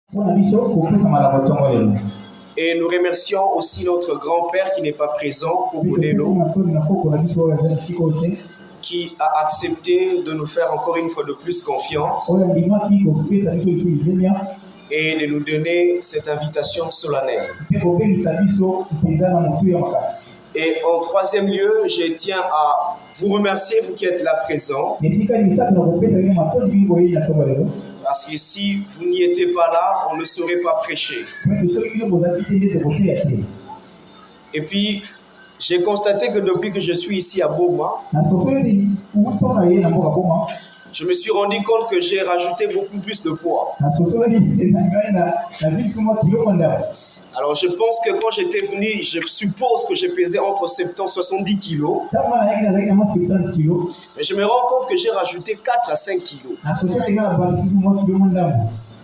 Et nous remercions aussi notre grand-père qui n'est pas présent, Kobonelo, qui a accepté de nous faire encore une fois de plus confiance et de nous donner cette invitation solennelle. Et en troisième lieu, je tiens à vous remercier, vous qui êtes là présents. Parce que si vous n'y étiez pas là, on ne saurait pas prêcher. Et puis, j'ai constaté que depuis que je suis ici à Boma, je me suis rendu compte que j'ai rajouté beaucoup plus de poids. Alors je pense que quand j'étais venu, je suppose que j'ai pesé entre 70 et 70 kilos. Mais je me rends compte que j'ai rajouté 4 à 5 kilos.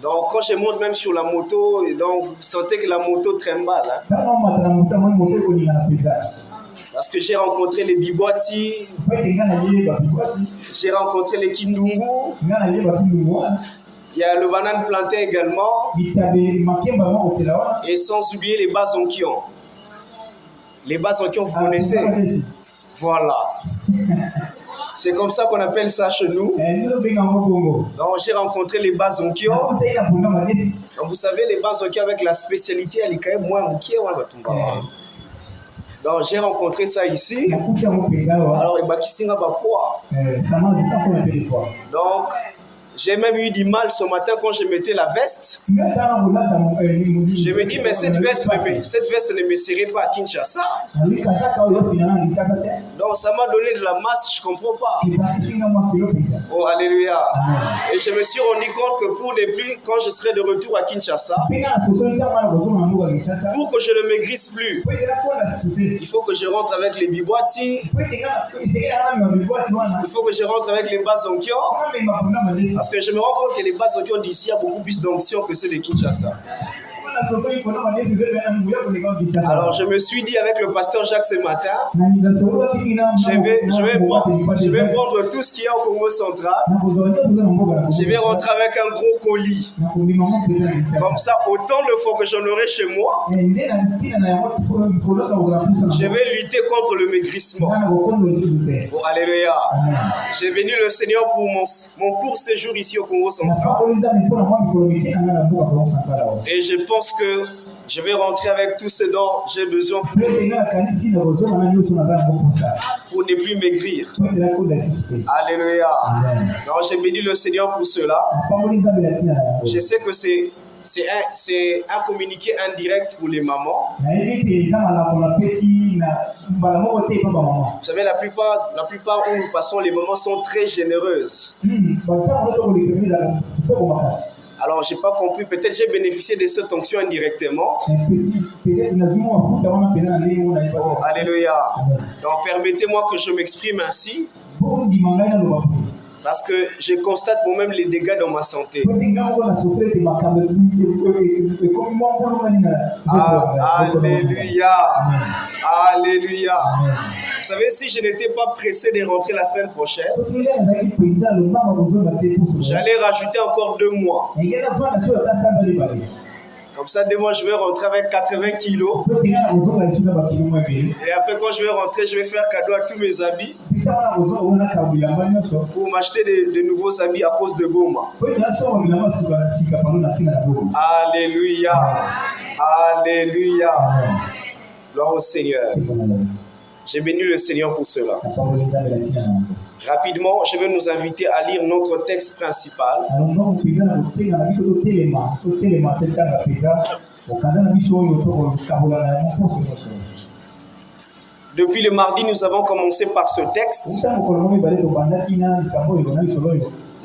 Donc quand je monte même sur la moto, donc vous sentez que la moto trimballe. Parce que j'ai rencontré les Bibwati, j'ai rencontré les Kindungu. Il y a le banane plantain également. Et sans oublier les Bazonkion. Les Bazonkion, vous connaissez? Voilà. C'est comme ça qu'on appelle ça chez nous. Donc j'ai rencontré les Bazonkion. Donc vous savez, les Bazonkion avec la spécialité, elle est quand même moins moukier. Donc j'ai rencontré ça ici. Alors il m'a quitté un poids. Donc j'ai même eu du mal ce matin quand je mettais la veste. Je me dis, mais cette veste ne me serait pas à Kinshasa. Donc ça m'a donné de la masse, je ne comprends pas. Oh, alléluia. Et je me suis rendu compte que pour depuis, quand je serai de retour à Kinshasa, pour que je ne maigrisse plus, il faut que je rentre avec les Bibwati, il faut que je rentre avec les Bazonkion. Parce que je me rends compte que les Bazonkion d'ici ont beaucoup plus d'onction que ceux de Kinshasa. Alors je me suis dit avec le pasteur Jacques ce matin, je vais prendre tout ce qu'il y a au Congo central, je vais rentrer avec un gros colis. Comme ça, autant de fois que j'en aurai chez moi, je vais lutter contre le maigrissement. Oh, alléluia. J'ai béni le Seigneur pour mon court séjour ici au Congo central. Et je pense que je vais rentrer avec tout ce dont j'ai besoin pour ne plus maigrir. Alléluia. Donc j'ai béni le Seigneur pour cela. Je sais que c'est un communiqué indirect pour les mamans. Vous savez, la plupart où nous passons, les mamans sont très généreuses. Alors, je n'ai pas compris. Peut-être j'ai bénéficié de cette onction indirectement. Oh, alléluia. Donc, permettez-moi que je m'exprime ainsi. Parce que je constate moi-même les dégâts dans ma santé. Alléluia. Alléluia. Vous savez, si je n'étais pas pressé de rentrer la semaine prochaine, j'allais rajouter encore 2 mois. Comme ça, 2 mois, je vais rentrer avec 80 kilos. Et après, quand je vais rentrer, je vais faire cadeau à tous mes habits pour m'acheter de nouveaux habits à cause de Boma. Alléluia. Alléluia. Gloire au Seigneur. J'ai béni le Seigneur pour cela. Rapidement, je vais nous inviter à lire notre texte principal. Depuis le mardi, nous avons commencé par ce texte.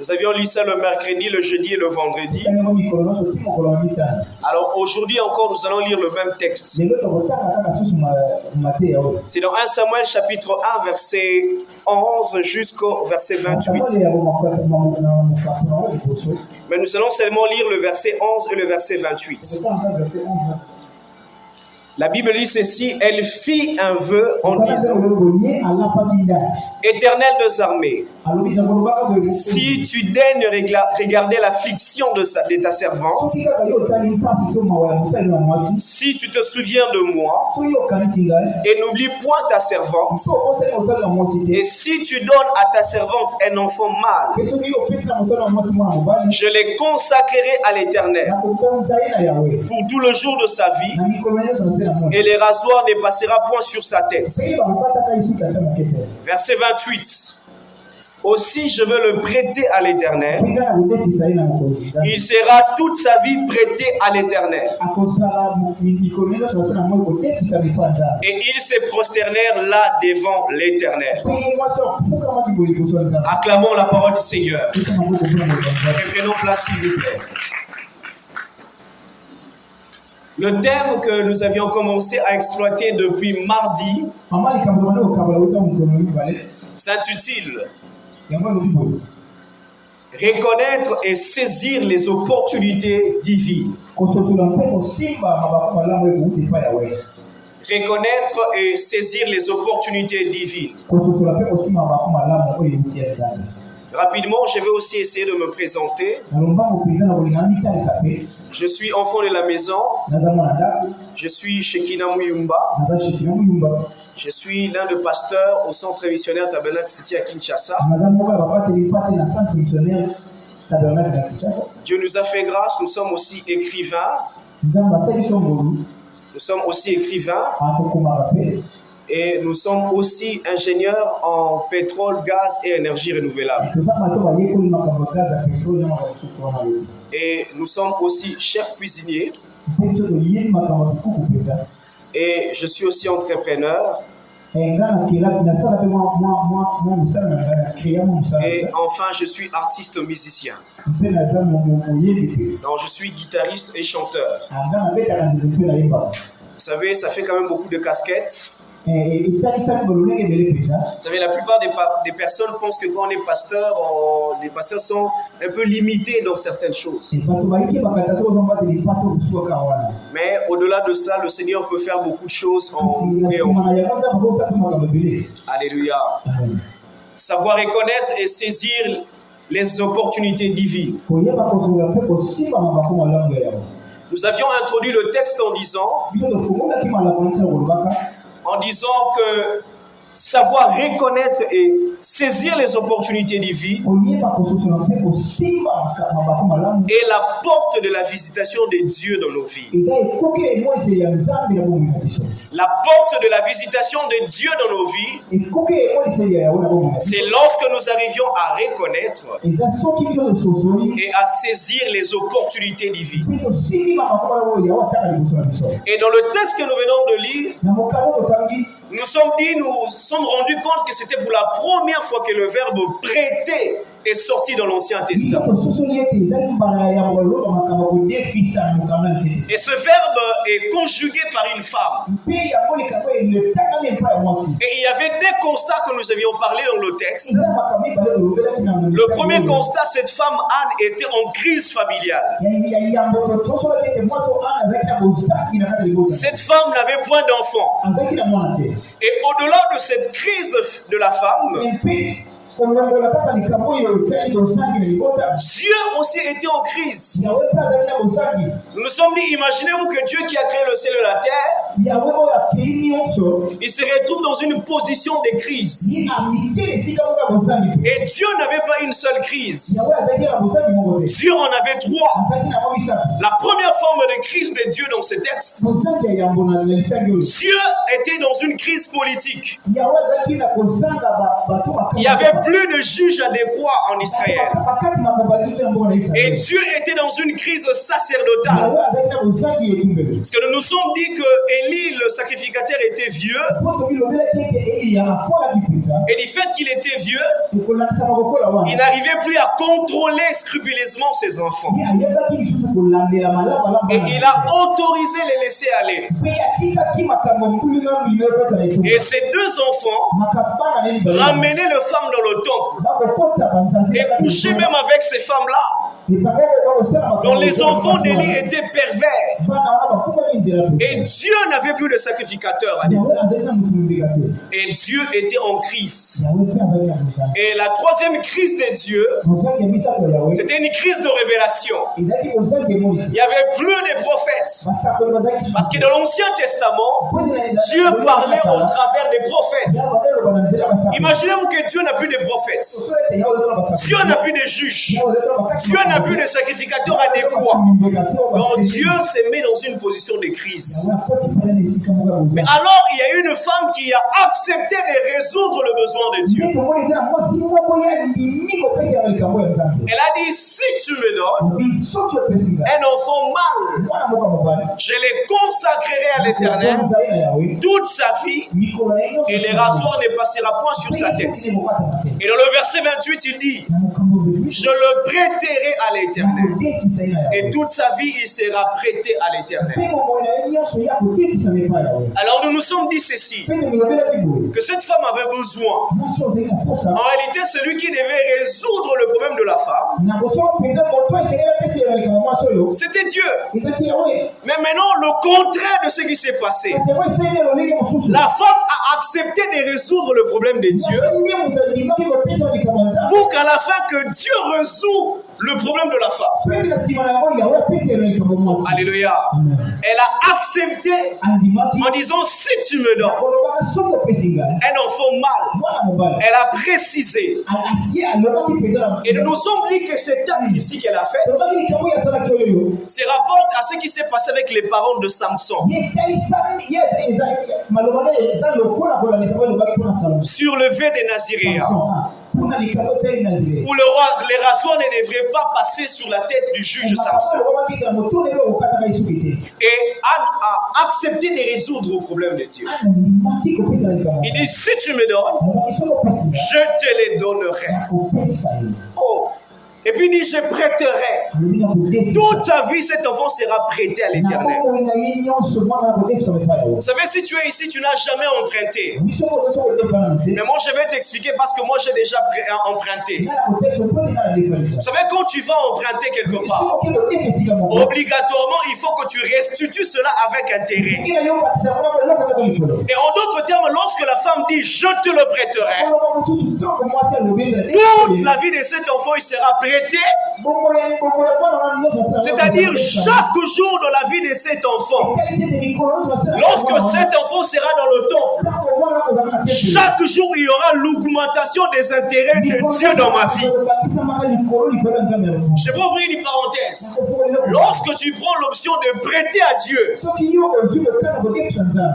Nous avions lu ça le mercredi, le jeudi et le vendredi. Alors aujourd'hui encore, nous allons lire le même texte. C'est dans 1 Samuel chapitre 1, verset 11 jusqu'au verset 28. Mais nous allons seulement lire le verset 11 et le verset 28. La Bible dit ceci, elle fit un vœu en disant, Éternel des armées, si tu daignes regarder l'affliction de ta servante, si tu te souviens de moi, et n'oublie point ta servante, et si tu donnes à ta servante un enfant mâle, je les consacrerai à l'Éternel pour tout le jour de sa vie, et les rasoirs ne passera point sur sa tête. Verset 28. Aussi je veux le prêter à l'Éternel. Il sera toute sa vie prêté à l'Éternel. Et ils se prosternèrent là devant l'Éternel. Acclamons la parole du Seigneur. Et prenons place s'il vous plaît. Le thème que nous avions commencé à exploiter depuis mardi s'intitule Reconnaître et saisir les opportunités divines. Reconnaître et saisir les opportunités divines. Rapidement, je vais aussi essayer de me présenter. Je suis enfant de la maison. Je suis Shekina Muyumba. Je suis l'un des pasteurs au centre missionnaire Tabernacle City à Kinshasa. Dieu nous a fait grâce, nous sommes aussi écrivains. Nous sommes aussi écrivains. Et nous sommes aussi ingénieurs en pétrole, gaz et énergie renouvelable. Et nous sommes aussi chefs cuisiniers. Et je suis aussi entrepreneur. Et enfin, je suis artiste musicien. Donc, je suis guitariste et chanteur. Vous savez, ça fait quand même beaucoup de casquettes. Vous savez, la plupart des personnes pensent que quand on est pasteur, les pasteurs sont un peu limités dans certaines choses. Mais au-delà de ça, le Seigneur peut faire beaucoup de choses en nous et en vous. Alléluia. Savoir reconnaître et saisir les opportunités divines. Nous avions introduit le texte en disant que savoir reconnaître et saisir les opportunités divines est la porte de la visitation de Dieu dans nos vies. La porte de la visitation de Dieu dans nos vies, c'est lorsque nous arrivions à reconnaître et à saisir les opportunités divines. Et dans le texte que nous venons de lire, nous sommes rendus compte que c'était pour la première fois que le verbe prêter est sorti dans l'Ancien Testament. Et ce verbe est conjugué par une femme. Et il y avait des constats que nous avions parlé dans le texte. Le premier constat, cette femme Anne était en crise familiale. Cette femme n'avait point d'enfant. Et au-delà de cette crise de la femme, Dieu aussi était en crise. Nous nous sommes dit, imaginez-vous que Dieu qui a créé le ciel et la terre, il se retrouve dans une position de crise. Et Dieu n'avait pas une seule crise. Dieu en avait trois. La première forme de crise de Dieu dans ce texte, Dieu était dans une crise politique. Il y avait plus de juges adéquats en Israël. Et Dieu était dans une crise sacerdotale. Parce que nous nous sommes dit que Élie, le sacrificateur, était vieux. Et du fait qu'il était vieux, il n'arrivait plus à contrôler scrupuleusement ses enfants. Et il a autorisé les laisser aller. Et ces deux enfants ramenaient les femmes dans le temple et couchaient même avec ces femmes-là. Donc les enfants d'Élie étaient pervers. Et Dieu n'avait plus de sacrificateur à l'époque. Et Dieu était en crise. Et la troisième crise de Dieu, c'était une crise de révélation. Il n'y avait plus de prophètes. Parce que dans l'Ancien Testament, Dieu parlait au travers des prophètes. Imaginez-vous que Dieu n'a plus de prophètes. Dieu n'a plus de juges. Dieu n'a plus de sacrificateurs adéquats. Donc Dieu se met dans une position de crise. Mais alors, il y a une femme qui a accepté de résoudre le besoin de Dieu. Elle a dit, si tu me donnes un enfant mâle, je le consacrerai à l'Éternel toute sa vie et les rasoirs ne passera point sur sa tête. Et dans le verset 28, il dit, je le prêterai à l'Éternel et toute sa vie il sera prêté à l'Éternel. Alors nous nous sommes dit ceci, que cette femme avait besoin. En réalité, celui qui devait résoudre le problème de la femme, c'était Dieu. Mais maintenant, le contraire de ce qui s'est passé, la femme a accepté de résoudre le problème de Dieu pour qu'à la fin que Dieu résout le problème de la femme. Alléluia. Elle a accepté en disant, si tu me donnes un enfant mâle, elle a précisé. Et nous nous sommes dit que cet acte ici qu'elle a fait se rapporte à ce qui s'est passé avec les parents de Samson. Sur le vœu des Naziréens. Où les rasoirs ne devraient pas passer sur la tête du juge Samson. Et Anne a accepté de résoudre le problème de Dieu. Il dit, si tu me donnes, je te les donnerai. Oh. Et puis il dit, je prêterai. Toute sa vie, cet enfant sera prêté à l'Éternel. Vous savez, si tu es ici, tu n'as jamais emprunté. Mais moi, je vais t'expliquer parce que moi, j'ai déjà emprunté. Vous savez, quand tu vas emprunter quelque part, obligatoirement, il faut que tu restitues cela avec intérêt. Et en d'autres termes, lorsque la femme dit, je te le prêterai, toute la vie de cet enfant, il sera prêté. C'est-à-dire chaque jour dans la vie de cet enfant, lorsque cet enfant sera dans le temple, chaque jour il y aura l'augmentation des intérêts de Dieu dans ma vie. Je vais ouvrir une parenthèse. Lorsque tu prends l'option de prêter à Dieu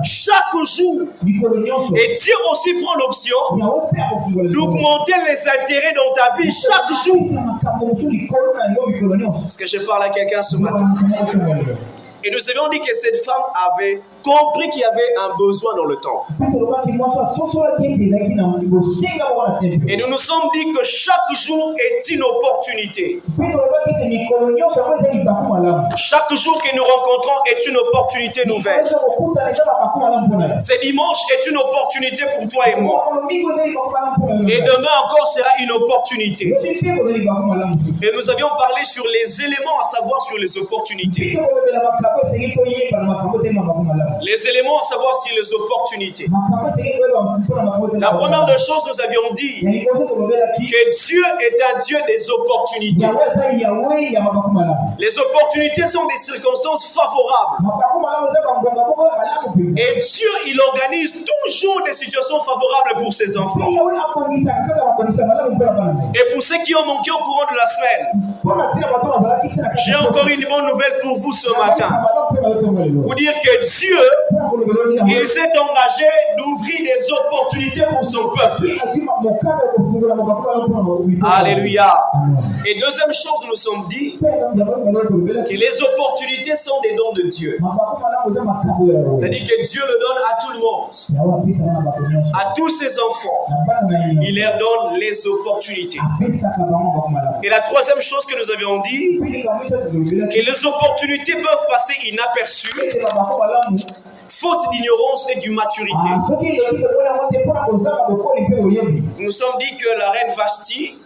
chaque jour, et Dieu aussi prend l'option d'augmenter les intérêts dans ta vie chaque jour. Est-ce que je parle à quelqu'un ce matin? Et nous avions dit que cette femme avait compris qu'il y avait un besoin dans le temps. Et nous nous sommes dit que chaque jour est une opportunité. Chaque jour que nous rencontrons est une opportunité nouvelle. Ce dimanche est une opportunité pour toi et moi. Et demain encore sera une opportunité. Et nous avions parlé sur les éléments à savoir sur les opportunités. Les éléments à savoir sur les opportunités. La première des choses, nous avions dit que Dieu est un Dieu des opportunités. Les opportunités sont des circonstances favorables. Et Dieu, il organise toujours des situations favorables pour ses enfants. Et pour ceux qui ont manqué au courant de la semaine, j'ai encore une bonne nouvelle pour vous ce matin. Vous dire que Dieu, il s'est engagé d'ouvrir des opportunités pour son peuple. Alléluia. Et deuxième chose, nous nous sommes dit que les opportunités sont des dons de Dieu. C'est-à-dire que Dieu le donne à tout le monde, à tous ses enfants. Il leur donne les opportunités. Et la troisième chose que nous avions dit, que les opportunités peuvent passer inaperçues, faute d'ignorance et d'immaturité. Nous nous sommes dit que la reine Vashti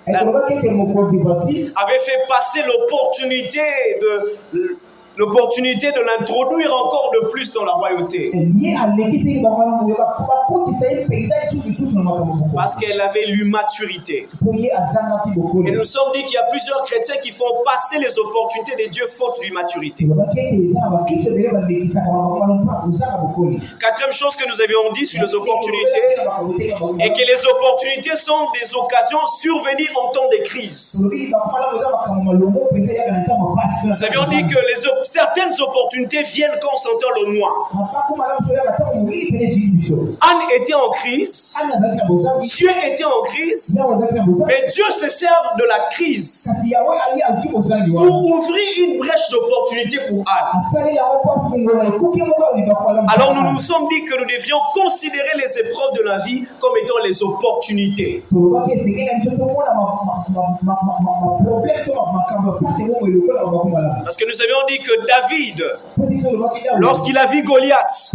avait fait passer l'opportunité l'opportunité de l'introduire encore de plus dans la royauté. Parce qu'elle avait l'immaturité. Et nous nous sommes dit qu'il y a plusieurs chrétiens qui font passer les opportunités de Dieu faute d'immaturité. Quatrième chose que nous avions dit sur les opportunités est que les opportunités sont des occasions survenues en temps de crise. Nous avions dit que certaines opportunités viennent quand on s'entend le moins. Anne était en crise, Dieu était en crise, mais Dieu se sert de la crise pour ouvrir une brèche d'opportunité pour Anne. Alors nous nous sommes dit que nous devions considérer les épreuves de la vie comme étant les opportunités. Parce que nous avions dit que David, lorsqu'il a vu Goliath,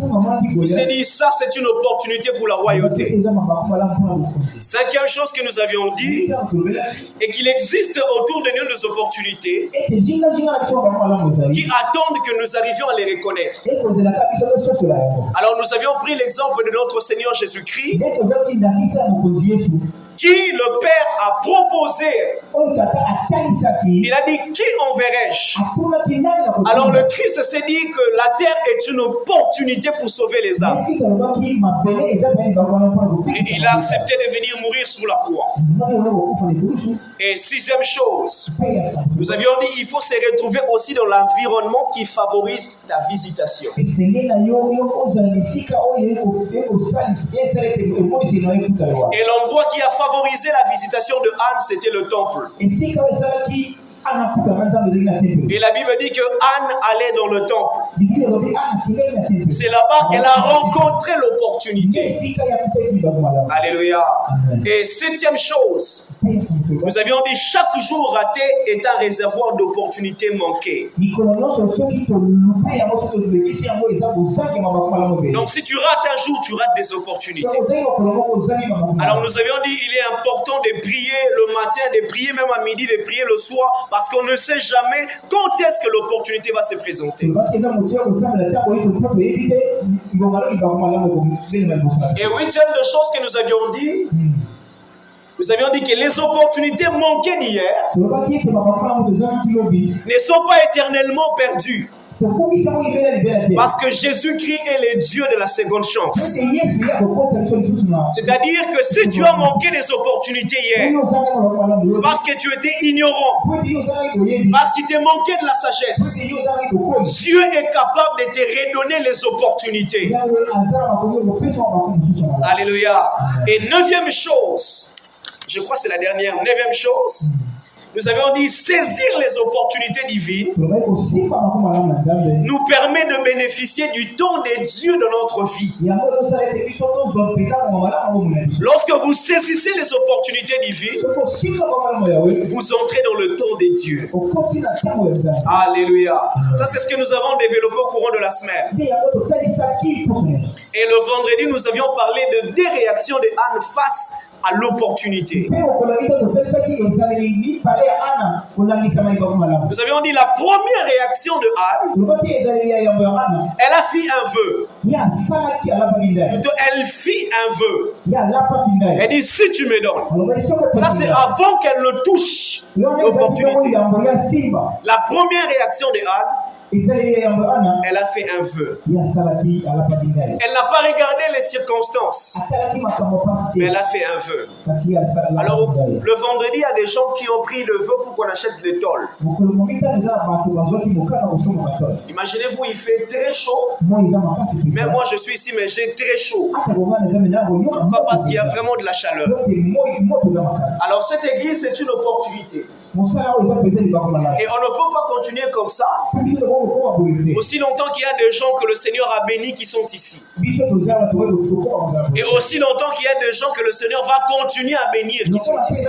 il s'est dit ça c'est une opportunité pour la royauté. Cinquième chose que nous avions dit est qu'il existe autour de nous des opportunités qui attendent que nous arrivions à les reconnaître. Alors nous avions pris l'exemple de notre Seigneur Jésus-Christ qui le Père a proposé. Il a dit, qui enverrai-je? Alors le Christ s'est dit que la terre est une opportunité pour sauver les âmes. Et il a accepté de venir mourir sur la croix. Et sixième chose, nous avions dit, il faut se retrouver aussi dans l'environnement qui favorise ta visitation. Et l'endroit qui a favorisé la visitation de Anne, c'était le temple. Et la Bible dit que Anne allait dans le temple. C'est là-bas qu'elle a rencontré l'opportunité. Alléluia. Et septième chose, nous avions dit chaque jour raté est un réservoir d'opportunités manquées. Donc si tu rates un jour, tu rates des opportunités. Alors nous avions dit il est important de prier le matin, de prier même à midi, de prier le soir, parce qu'on ne sait jamais quand est-ce que l'opportunité va se présenter. Et huitième de choses que nous avions dit, nous avions dit que les opportunités manquées d'hier ne sont pas éternellement perdues. Parce que Jésus-Christ est le Dieu de la seconde chance. C'est-à-dire que si tu as manqué des opportunités hier, parce que tu étais ignorant, parce qu'il te manquait de la sagesse, Dieu est capable de te redonner les opportunités. Alléluia. Et neuvième chose, je crois que c'est la dernière, neuvième chose, nous avions dit saisir les opportunités divines nous permet de bénéficier du temps de Dieu dans notre vie. Lorsque vous saisissez les opportunités divines, vous entrez dans le temps de Dieu. Alléluia. Ça c'est ce que nous avons développé au courant de la semaine. Et le vendredi, nous avions parlé de deux réactions de Anne face à l'opportunité. Nous avions dit la première réaction de Anne, elle a fait un vœu. Plutôt, elle fit un vœu. Elle dit si tu me donnes. Ça c'est avant qu'elle ne touche l'opportunité. La première réaction de Anne, elle a fait un vœu. Elle n'a pas regardé les circonstances, mais elle a fait un vœu. Alors le vendredi, il y a des gens qui ont pris le vœu pour qu'on achète des tôles. Imaginez-vous, il fait très chaud. Mais moi je suis ici, mais j'ai très chaud. Pourquoi? Parce qu'il y a vraiment de la chaleur. Alors cette église, c'est une opportunité. Et on ne peut pas continuer comme ça aussi longtemps qu'il y a des gens que le Seigneur a bénis qui sont ici. Et aussi longtemps qu'il y a des gens que le Seigneur va continuer à bénir qui sont ici.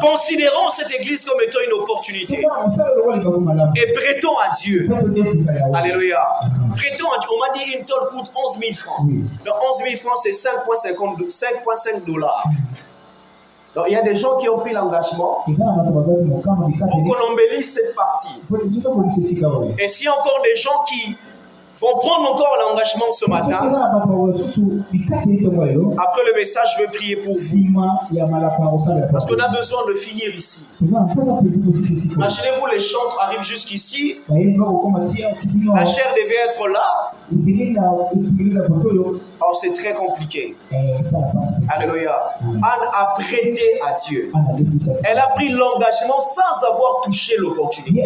Considérons cette église comme étant une opportunité. Et prêtons à Dieu. Alléluia. Prêtons à Dieu. On m'a dit une tôle coûte 11 000 francs. Donc 11 000 francs, c'est 5,5 $. Donc, il y a des gens qui ont pris l'engagement pour qu'on embellisse cette partie. Et s'il y a encore des gens qui vont prendre encore l'engagement ce matin, après le message, je vais prier pour vous. Parce qu'on a besoin de finir ici. Imaginez-vous, les chantres arrivent jusqu'ici. La chair devait être là. Oh, c'est très compliqué. Alléluia. Anne a prêté à Dieu. Elle a pris l'engagement sans avoir touché l'opportunité. Et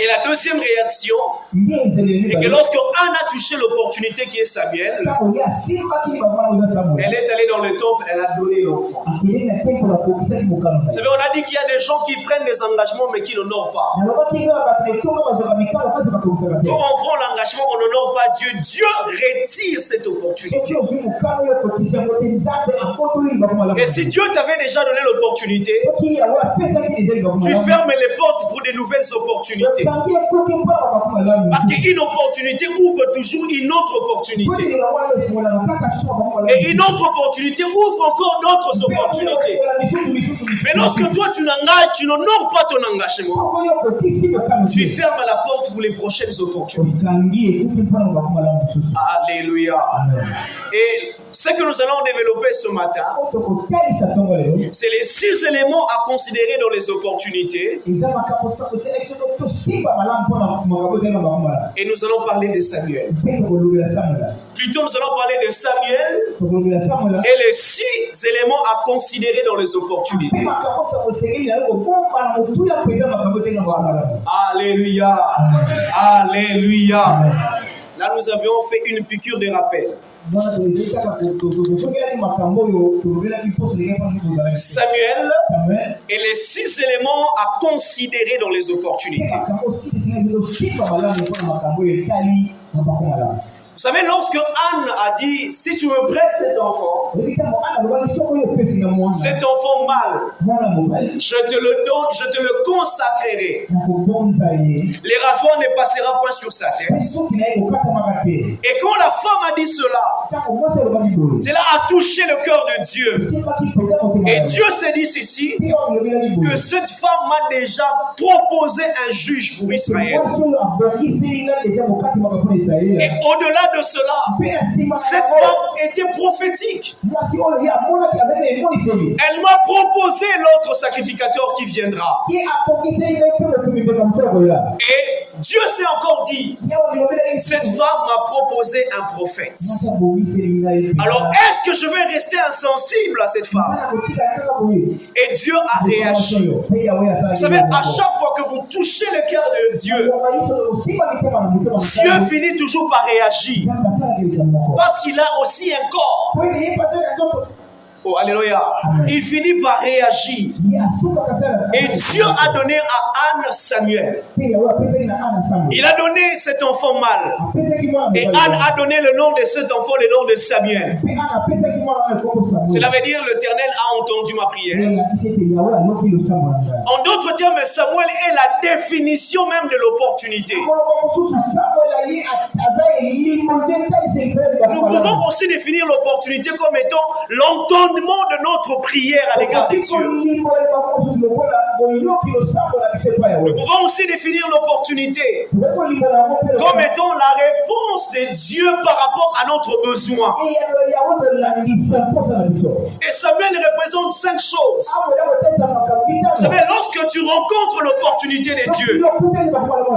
la deuxième réaction est que lorsque Anne a touché l'opportunité qui est Samuel, elle est allée dans le temple, elle a donné l'enfant. Vous savez, on a dit qu'il y a des gens qui prennent des engagements mais qui n'honorent pas. Quand on prend l'engagement, on n'honore pas Dieu. Dieu retire cette opportunité. Et si Dieu t'avait déjà donné l'opportunité, tu fermes les portes pour de nouvelles opportunités. Parce qu'une opportunité ouvre toujours une autre opportunité. Et une autre opportunité ouvre encore d'autres opportunités. Mais lorsque toi tu n'engages, tu n'honores pas ton engagement, tu fermes la porte pour les prochaines opportunités. Alléluia. Et ce que nous allons développer ce matin, c'est les 6 éléments à considérer dans les opportunités. Et nous allons parler de Samuel. Plutôt, nous allons parler de Samuel et les 6 éléments à considérer dans les opportunités. Alléluia. Alléluia. Là, nous avions fait une piqûre de rappel. Samuel et les 6 éléments à considérer dans les opportunités. Vous savez, lorsque Anne a dit, si tu me prêtes cet enfant mâle, je te le donne, je te le consacrerai. Les rasoirs ne passera point sur sa tête. Et quand la femme a dit cela, cela a touché le cœur de Dieu. Et Dieu s'est dit ceci, que cette femme m'a déjà proposé un juge pour Israël. Et au-delà de cela, cette femme était prophétique. Elle m'a proposé l'autre sacrificateur qui viendra. Et Dieu s'est encore dit, cette femme m'a proposé un prophète. Alors est-ce que je vais rester insensible à cette femme? Et Dieu a réagi. Vous savez, à chaque fois que vous touchez le cœur de Dieu, Dieu finit toujours par réagir. Parce qu'il a aussi un corps. Oh, alléluia. Il finit par réagir. Et Dieu a donné à Anne Samuel. Il a donné cet enfant mâle. Et Anne a donné le nom de cet enfant, le nom de Samuel. Cela veut dire l'Éternel a entendu ma prière. En d'autres termes, Samuel est la définition même de l'opportunité. Nous pouvons aussi définir l'opportunité comme étant l'entendement de notre prière à l'égard de Dieu. Nous pouvons aussi définir l'opportunité comme étant la réponse de Dieu par rapport à notre besoin. Et Samuel représente 5 choses. Vous savez, lorsque tu rencontres l'opportunité de Dieu,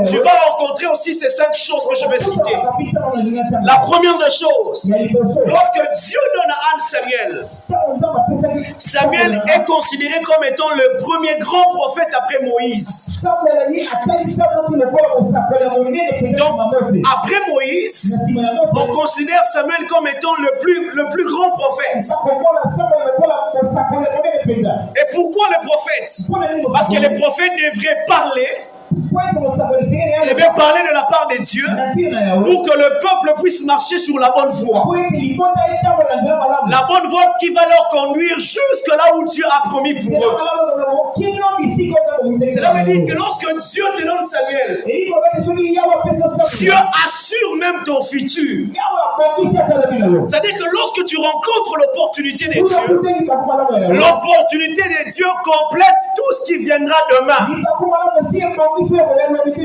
tu vas rencontrer aussi ces 5 choses que je vais citer. La première des choses, lorsque Dieu donne à Anne Samuel, Samuel est considéré comme étant le premier grand prophète après Moïse. Donc, après Moïse, on considère Samuel comme étant le plus grand prophète. Et pourquoi le prophète? Parce que le prophète devrait parler. Il devait parler de la part de Dieu pour que le peuple puisse marcher sur la bonne voie. La bonne voie qui va leur conduire jusque là où Dieu a promis pour eux. Cela veut dire que lorsque Dieu te donne Samuel, Dieu assure même ton futur. C'est-à-dire que lorsque tu rencontres l'opportunité de Dieu, l'opportunité de Dieu complète tout ce qui viendra demain.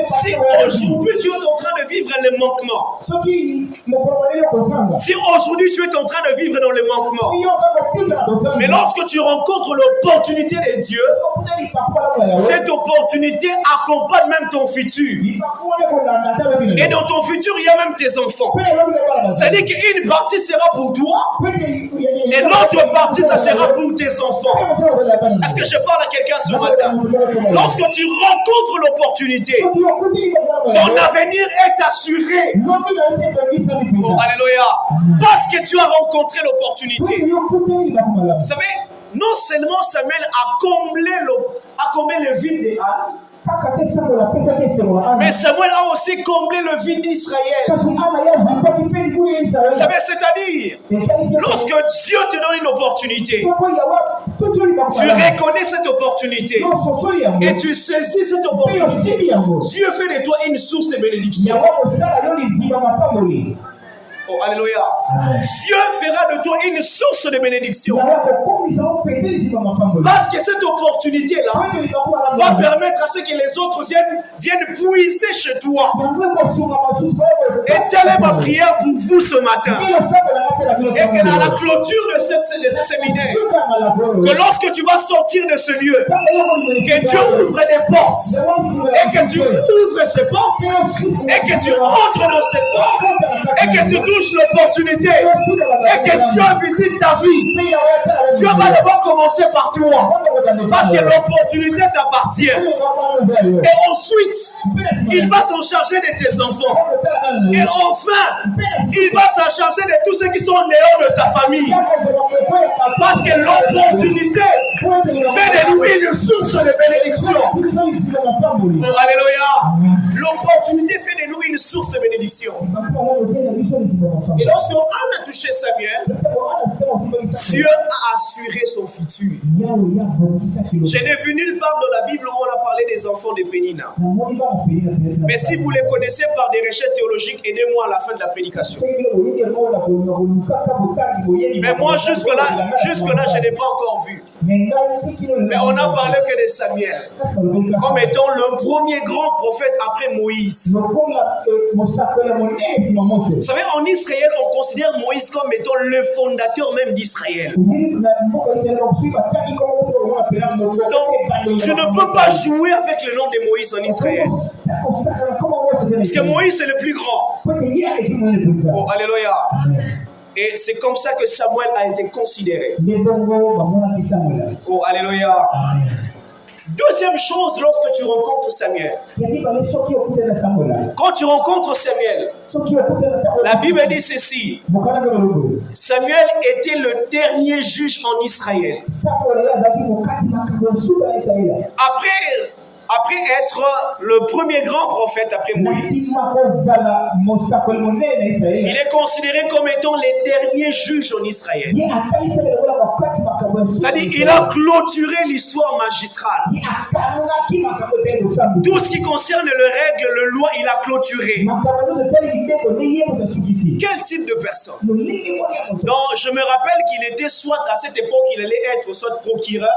Si aujourd'hui tu es en train de vivre les manquements, si aujourd'hui tu es en train de vivre dans les manquements, mais lorsque tu rencontres l'opportunité de Dieu, cette opportunité accompagne même ton futur. Et dans ton futur, il y a même tes enfants. C'est-à-dire qu'une partie sera pour toi et l'autre partie, ça sera pour tes enfants. Est-ce que je parle à quelqu'un ce matin? Lorsque tu rencontres l'opportunité, ton avenir est assuré. Oh, alléluia. Parce que tu as rencontré l'opportunité. Vous savez, non seulement Samuel a comblé le vide des ânes, mais Samuel a aussi comblé le vide d'Israël. Vous savez, c'est-à-dire, lorsque Dieu te donne une opportunité, tu reconnais cette opportunité et tu saisis cette opportunité. Dieu fait de toi une source de bénédiction. Oh, alléluia. Dieu fera de toi une source de bénédiction. Parce que cette opportunité-là va permettre à ce que les autres viennent puiser chez toi. Et telle est ma prière pour vous ce matin. Et que à la clôture de ce séminaire, que lorsque tu vas sortir de ce lieu, que Dieu ouvre des portes. Et que tu ouvres ces portes. Et que tu entres dans ces portes. Et que tu touches l'opportunité et que Dieu visite ta vie. Dieu va d'abord commencer par toi parce que l'opportunité t'appartient. Et ensuite, il va s'en charger de tes enfants. Et enfin, il va s'en charger de tous ceux qui sont en dehors de ta famille. Parce que l'opportunité fait de nous une source de bénédiction. Oh, alléluia. L'opportunité fait de nous une source de bénédiction. Et lorsqu'on a touché Samuel, Dieu a assuré son futur. Je n'ai vu nulle part dans la Bible où on a parlé des enfants de Pénina. Mais si vous les connaissez par des recherches théologiques, aidez-moi à la fin de la prédication. Mais moi, jusque-là, je n'ai pas encore vu. Mais on a parlé que de Samuel comme étant le premier grand prophète après Moïse. Vous savez, en Israël, on considère Moïse comme étant le fondateur même d'Israël. Donc, tu ne peux pas jouer avec le nom de Moïse en Israël. Parce que Moïse est le plus grand. Oh, alléluia. Et c'est comme ça que Samuel a été considéré. Oh, alléluia. Deuxième chose, lorsque tu rencontres Samuel. Quand tu rencontres Samuel, la Bible dit ceci. Samuel était le dernier juge en Israël. Après être le premier grand prophète après Moïse, il est considéré comme étant les derniers juges en Israël. C'est-à-dire qu'il a clôturé l'histoire magistrale. Tout ce qui concerne les règles, les lois, il a clôturé. Quel type de personne? Donc, je me rappelle qu'il était soit à cette époque, il allait être soit procureur.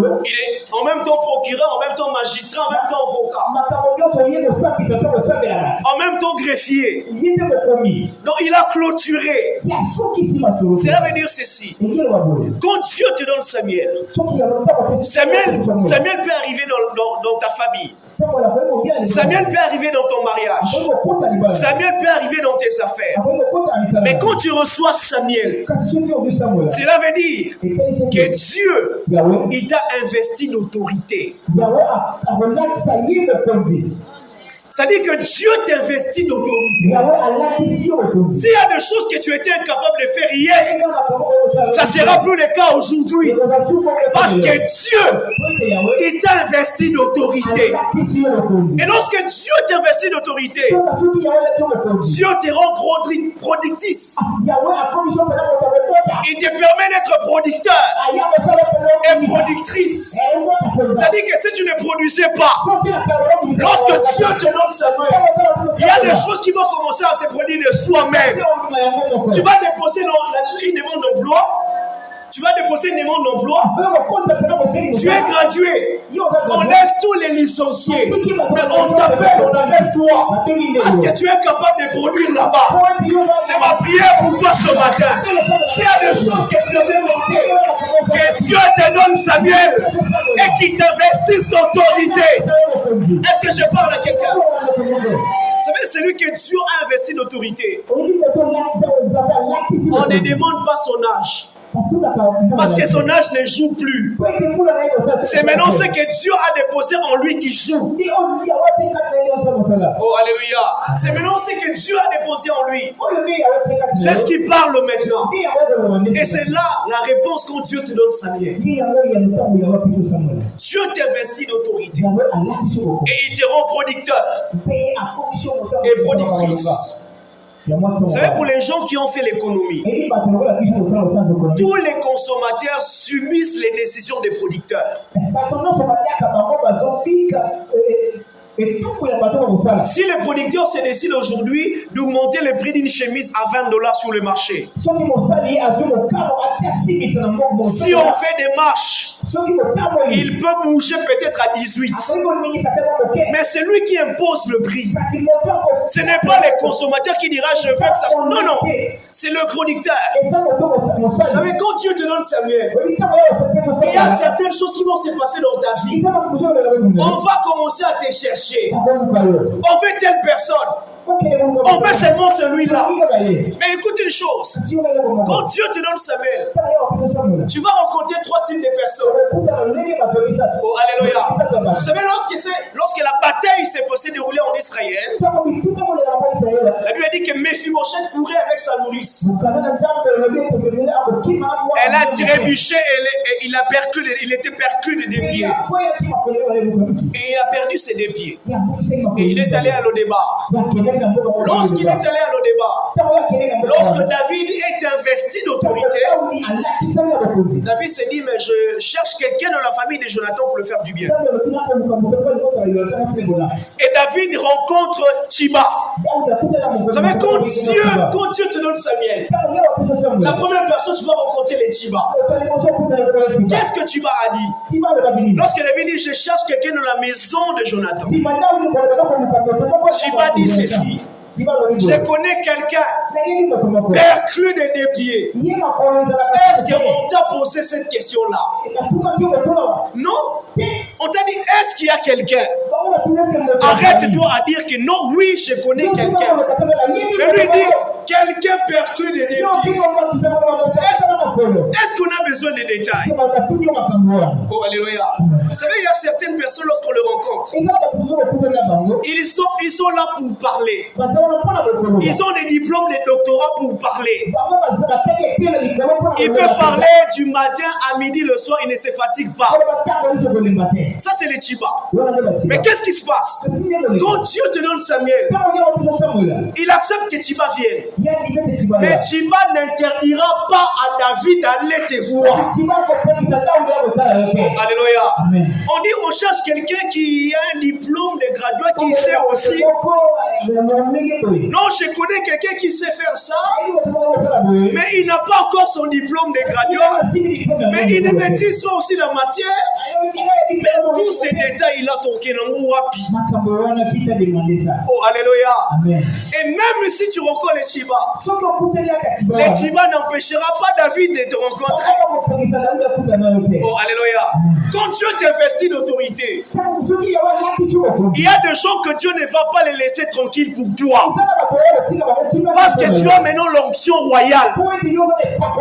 Il est en même temps procureur, en même temps magistrat, en même temps avocat. En même temps greffier. Donc il a clôturé. Cela veut dire ceci. Quand Dieu te donne Samuel, Samuel peut arriver dans ta famille. Samuel peut arriver dans ton mariage. Samuel peut arriver dans tes affaires. Mais quand tu reçois Samuel, cela veut dire que Dieu, il t'a investi d'autorité. Ça dit que Dieu t'investit d'autorité. S'il y a des choses que tu étais incapable de faire hier, ça ne sera plus le cas aujourd'hui. Parce que Dieu, il t'a investi d'autorité. Et lorsque Dieu t'investit d'autorité, Dieu te rend productif. Il te permet d'être producteur et productrice. C'est-à-dire que si tu ne produisais pas, lorsque Dieu te donne sa main, il y a des choses qui vont commencer à se produire de soi-même. Tu vas déposer une demande d'emploi. Tu vas déposer une demande d'emploi. Tu es gradué. On laisse tous les licenciés. Mais on t'appelle, on appelle toi. Parce que tu es capable de produire là-bas. C'est ma prière pour toi ce matin. S'il y a des choses que tu veux monter, que Dieu te donne Samuel et qu'il t'investisse d'autorité. Est-ce que je parle à quelqu'un? Vous savez, celui que Dieu a investi d'autorité, on ne demande pas son âge. Parce que son âge ne joue plus. C'est maintenant ce que Dieu a déposé en lui qui joue. Oh, alléluia. C'est maintenant ce que Dieu a déposé en lui. C'est ce qui parle maintenant. Et c'est là la réponse quand Dieu te donne Samuel. Dieu t'investit d'autorité. Et il te rend producteur et productrice. Vous savez, pour les gens qui ont fait l'économie, tous les consommateurs subissent les décisions des producteurs. Si le producteur se décide aujourd'hui d'augmenter le prix d'une chemise à $20 sur le marché, si on fait des marches, il peut bouger peut-être à 18. Mais c'est lui qui impose le prix. Ce n'est pas le consommateur qui dira je veux que ça soit. Non, non. C'est le producteur. Vous savez, quand Dieu te donne Samuel, il y a certaines choses qui vont se passer dans ta vie. On va commencer à te chercher. On veut telle personne. On veut seulement celui-là. Mais écoute une chose. Quand Dieu te donne Samuel, tu vas rencontrer 3 types de personnes. Oh, alléluia. Vous savez, lorsque la bataille s'est passée déroulée en Israël, la Bible a dit que Méphibosheth courait avec sa nourrice. Elle a trébuché et il était perclus de 2 pieds. Et il a perdu ses 2 pieds. Et il est allé à l'Odébar. Lorsqu'il est allé à l'Odébar, lorsque David est investi d'autorité, David s'est dit, mais je cherche quelqu'un dans la famille de Jonathan pour le faire du bien. Et David rencontre Chiba. Vous savez, quand Dieu te donne Samuel, la première personne tu vas rencontrer les Chiba. Qu'est-ce que Chiba a dit? Lorsque David dit, je cherche quelqu'un dans la maison de Jonathan, Chiba dit ceci. Je connais quelqu'un perclus de 2 pieds. Est-ce qu'on t'a posé cette question-là? Non. On t'a dit, est-ce qu'il y a quelqu'un? Arrête-toi à dire que non, oui, je connais quelqu'un. Mais lui dit, quelqu'un perclus de 2 pieds. Est-ce qu'on a besoin de détails? Oh, alléluia. Vous savez, il y a certaines personnes, lorsqu'on les rencontre, ils sont là pour parler. Ils ont des diplômes de doctorat pour parler. Il peut parler du matin à midi, le soir, il ne se fatigue pas. Ça, c'est les Chiba. Mais qu'est-ce qui se passe? Quand Dieu te donne Samuel, il accepte que Chiba vienne. Mais Chiba n'interdira pas à David d'aller te voir. Alléluia. On dit on cherche quelqu'un qui a un diplôme de graduat qui sait aussi. Non, je connais quelqu'un qui sait faire ça, mais il n'a pas encore son diplôme de graduat, mais il ne maîtrise pas aussi la matière. Mais tous ces détails, il a toqué dans mon wapi. Oh, alléluia. Et même si tu rencontres les Chiba n'empêchera pas David de te rencontrer. Oh, alléluia. Quand Dieu t'investit d'autorité, il y a des gens que Dieu ne va pas les laisser tranquilles pour toi. Parce que tu as maintenant l'onction royale.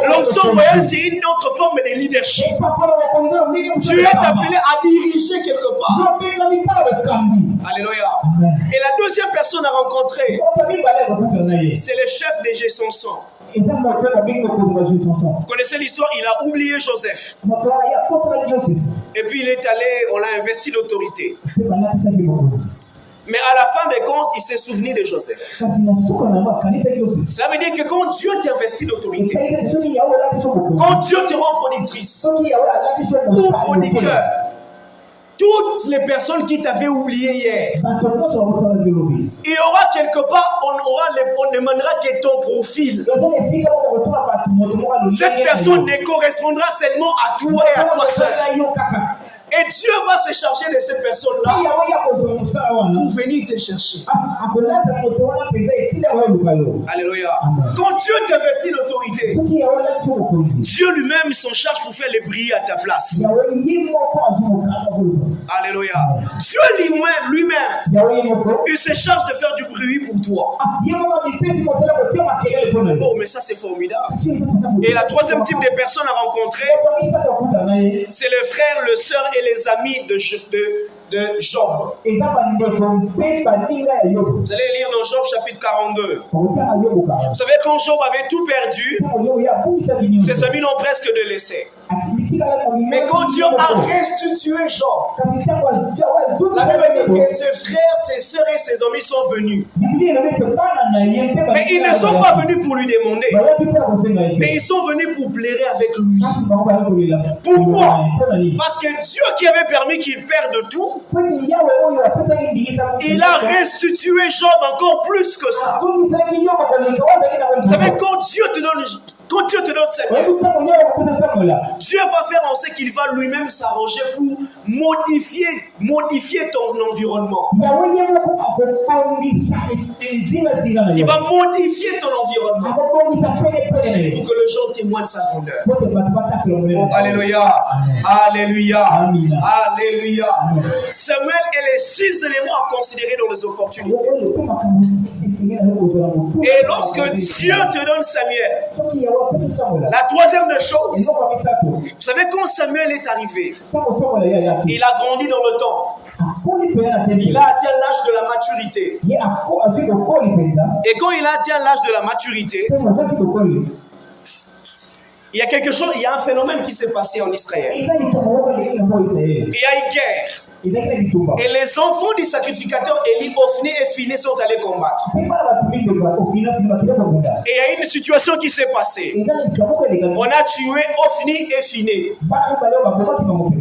L'onction royale, c'est une autre forme de leadership. Tu es appelé à diriger quelque part. Alléluia. Et la deuxième personne à rencontrer, c'est le chef des Samson. Vous connaissez l'histoire, il a oublié Joseph. Et puis il est allé, on l'a investi d'autorité. Mais à la fin des comptes, il s'est souvenu de Joseph. Cela veut dire que quand Dieu t'investit d'autorité, quand Dieu te rend productrice ou producteur, toutes les personnes qui t'avaient oublié hier, il y aura quelque part, on demandera que ton profil, cette personne ne correspondra seulement à toi et à toi seul. Et Dieu va se charger de cette personne-là pour venir te chercher. Alléluia. Quand Dieu t'investit l'autorité, Dieu lui-même s'en charge pour faire les briller à ta place. Alléluia. Dieu lui-même, il se charge de faire du bruit pour toi. Oh, mais ça c'est formidable. Et la troisième type de personnes à rencontrer, c'est le frère, le sœur et les amis de Job. Vous allez lire dans Job chapitre 42. Vous savez, quand Job avait tout perdu, ses amis l'ont presque délaissé. Mais quand Dieu a restitué Job, la Bible dit que ses frères, ses sœurs et ses amis sont venus. Mais ils ne sont pas venus pour lui demander. Mais ils sont venus pour blairer avec lui. Pourquoi? Parce que Dieu qui avait permis qu'il perde tout, il a restitué Job encore plus que ça. Vous savez, quand Dieu te donne Seigneur, Dieu va faire en sorte qu'il va lui-même s'arranger pour modifier ton environnement. Il va modifier ton environnement pour que les gens témoignent sa grandeur. Oh, alléluia. Alléluia. Alléluia. Samuel est les 6 éléments à considérer dans les opportunités. Et lorsque Dieu te donne Samuel, la troisième des choses, vous savez, quand Samuel est arrivé, il a grandi dans le temps. Il a atteint l'âge de la maturité. Et quand il a atteint l'âge de la maturité, il y a quelque chose, il y a un phénomène qui s'est passé en Israël. Il y a une guerre. Et les enfants du sacrificateur Élie, Ophni et Phinéas sont allés combattre. Et il y a une situation qui s'est passée. On a tué Ophni et Phinéas,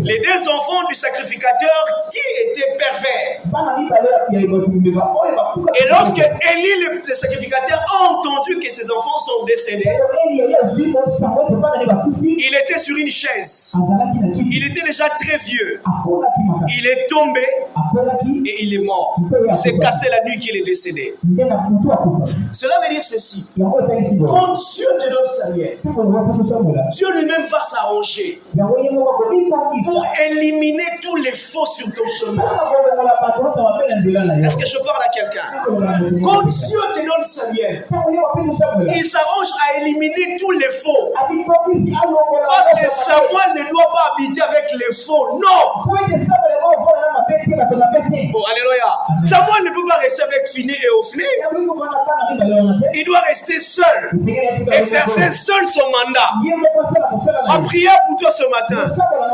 les 2 enfants du sacrificateur qui étaient pervers. Et lorsque Élie, le sacrificateur, a entendu que ses enfants sont décédés, il était sur une chaise. Il était déjà très vieux. Il est tombé et il est mort. Il s'est cassé la nuit qu'il est décédé. Cela veut dire ceci. Quand Dieu te donne Samuel, Dieu lui-même va s'arranger pour éliminer tous les faux sur ton chemin. Est-ce que je parle à quelqu'un? Quand Dieu te donne Samuel, il s'arrange à éliminer tous les faux. Parce que Samuel ne doit pas habiter avec les faux. Non! Oh, alléluia. Samuel ne peut pas rester avec Phinéas et Ophni. Il doit rester seul, exercer seul son mandat. Ma prière pour toi ce matin,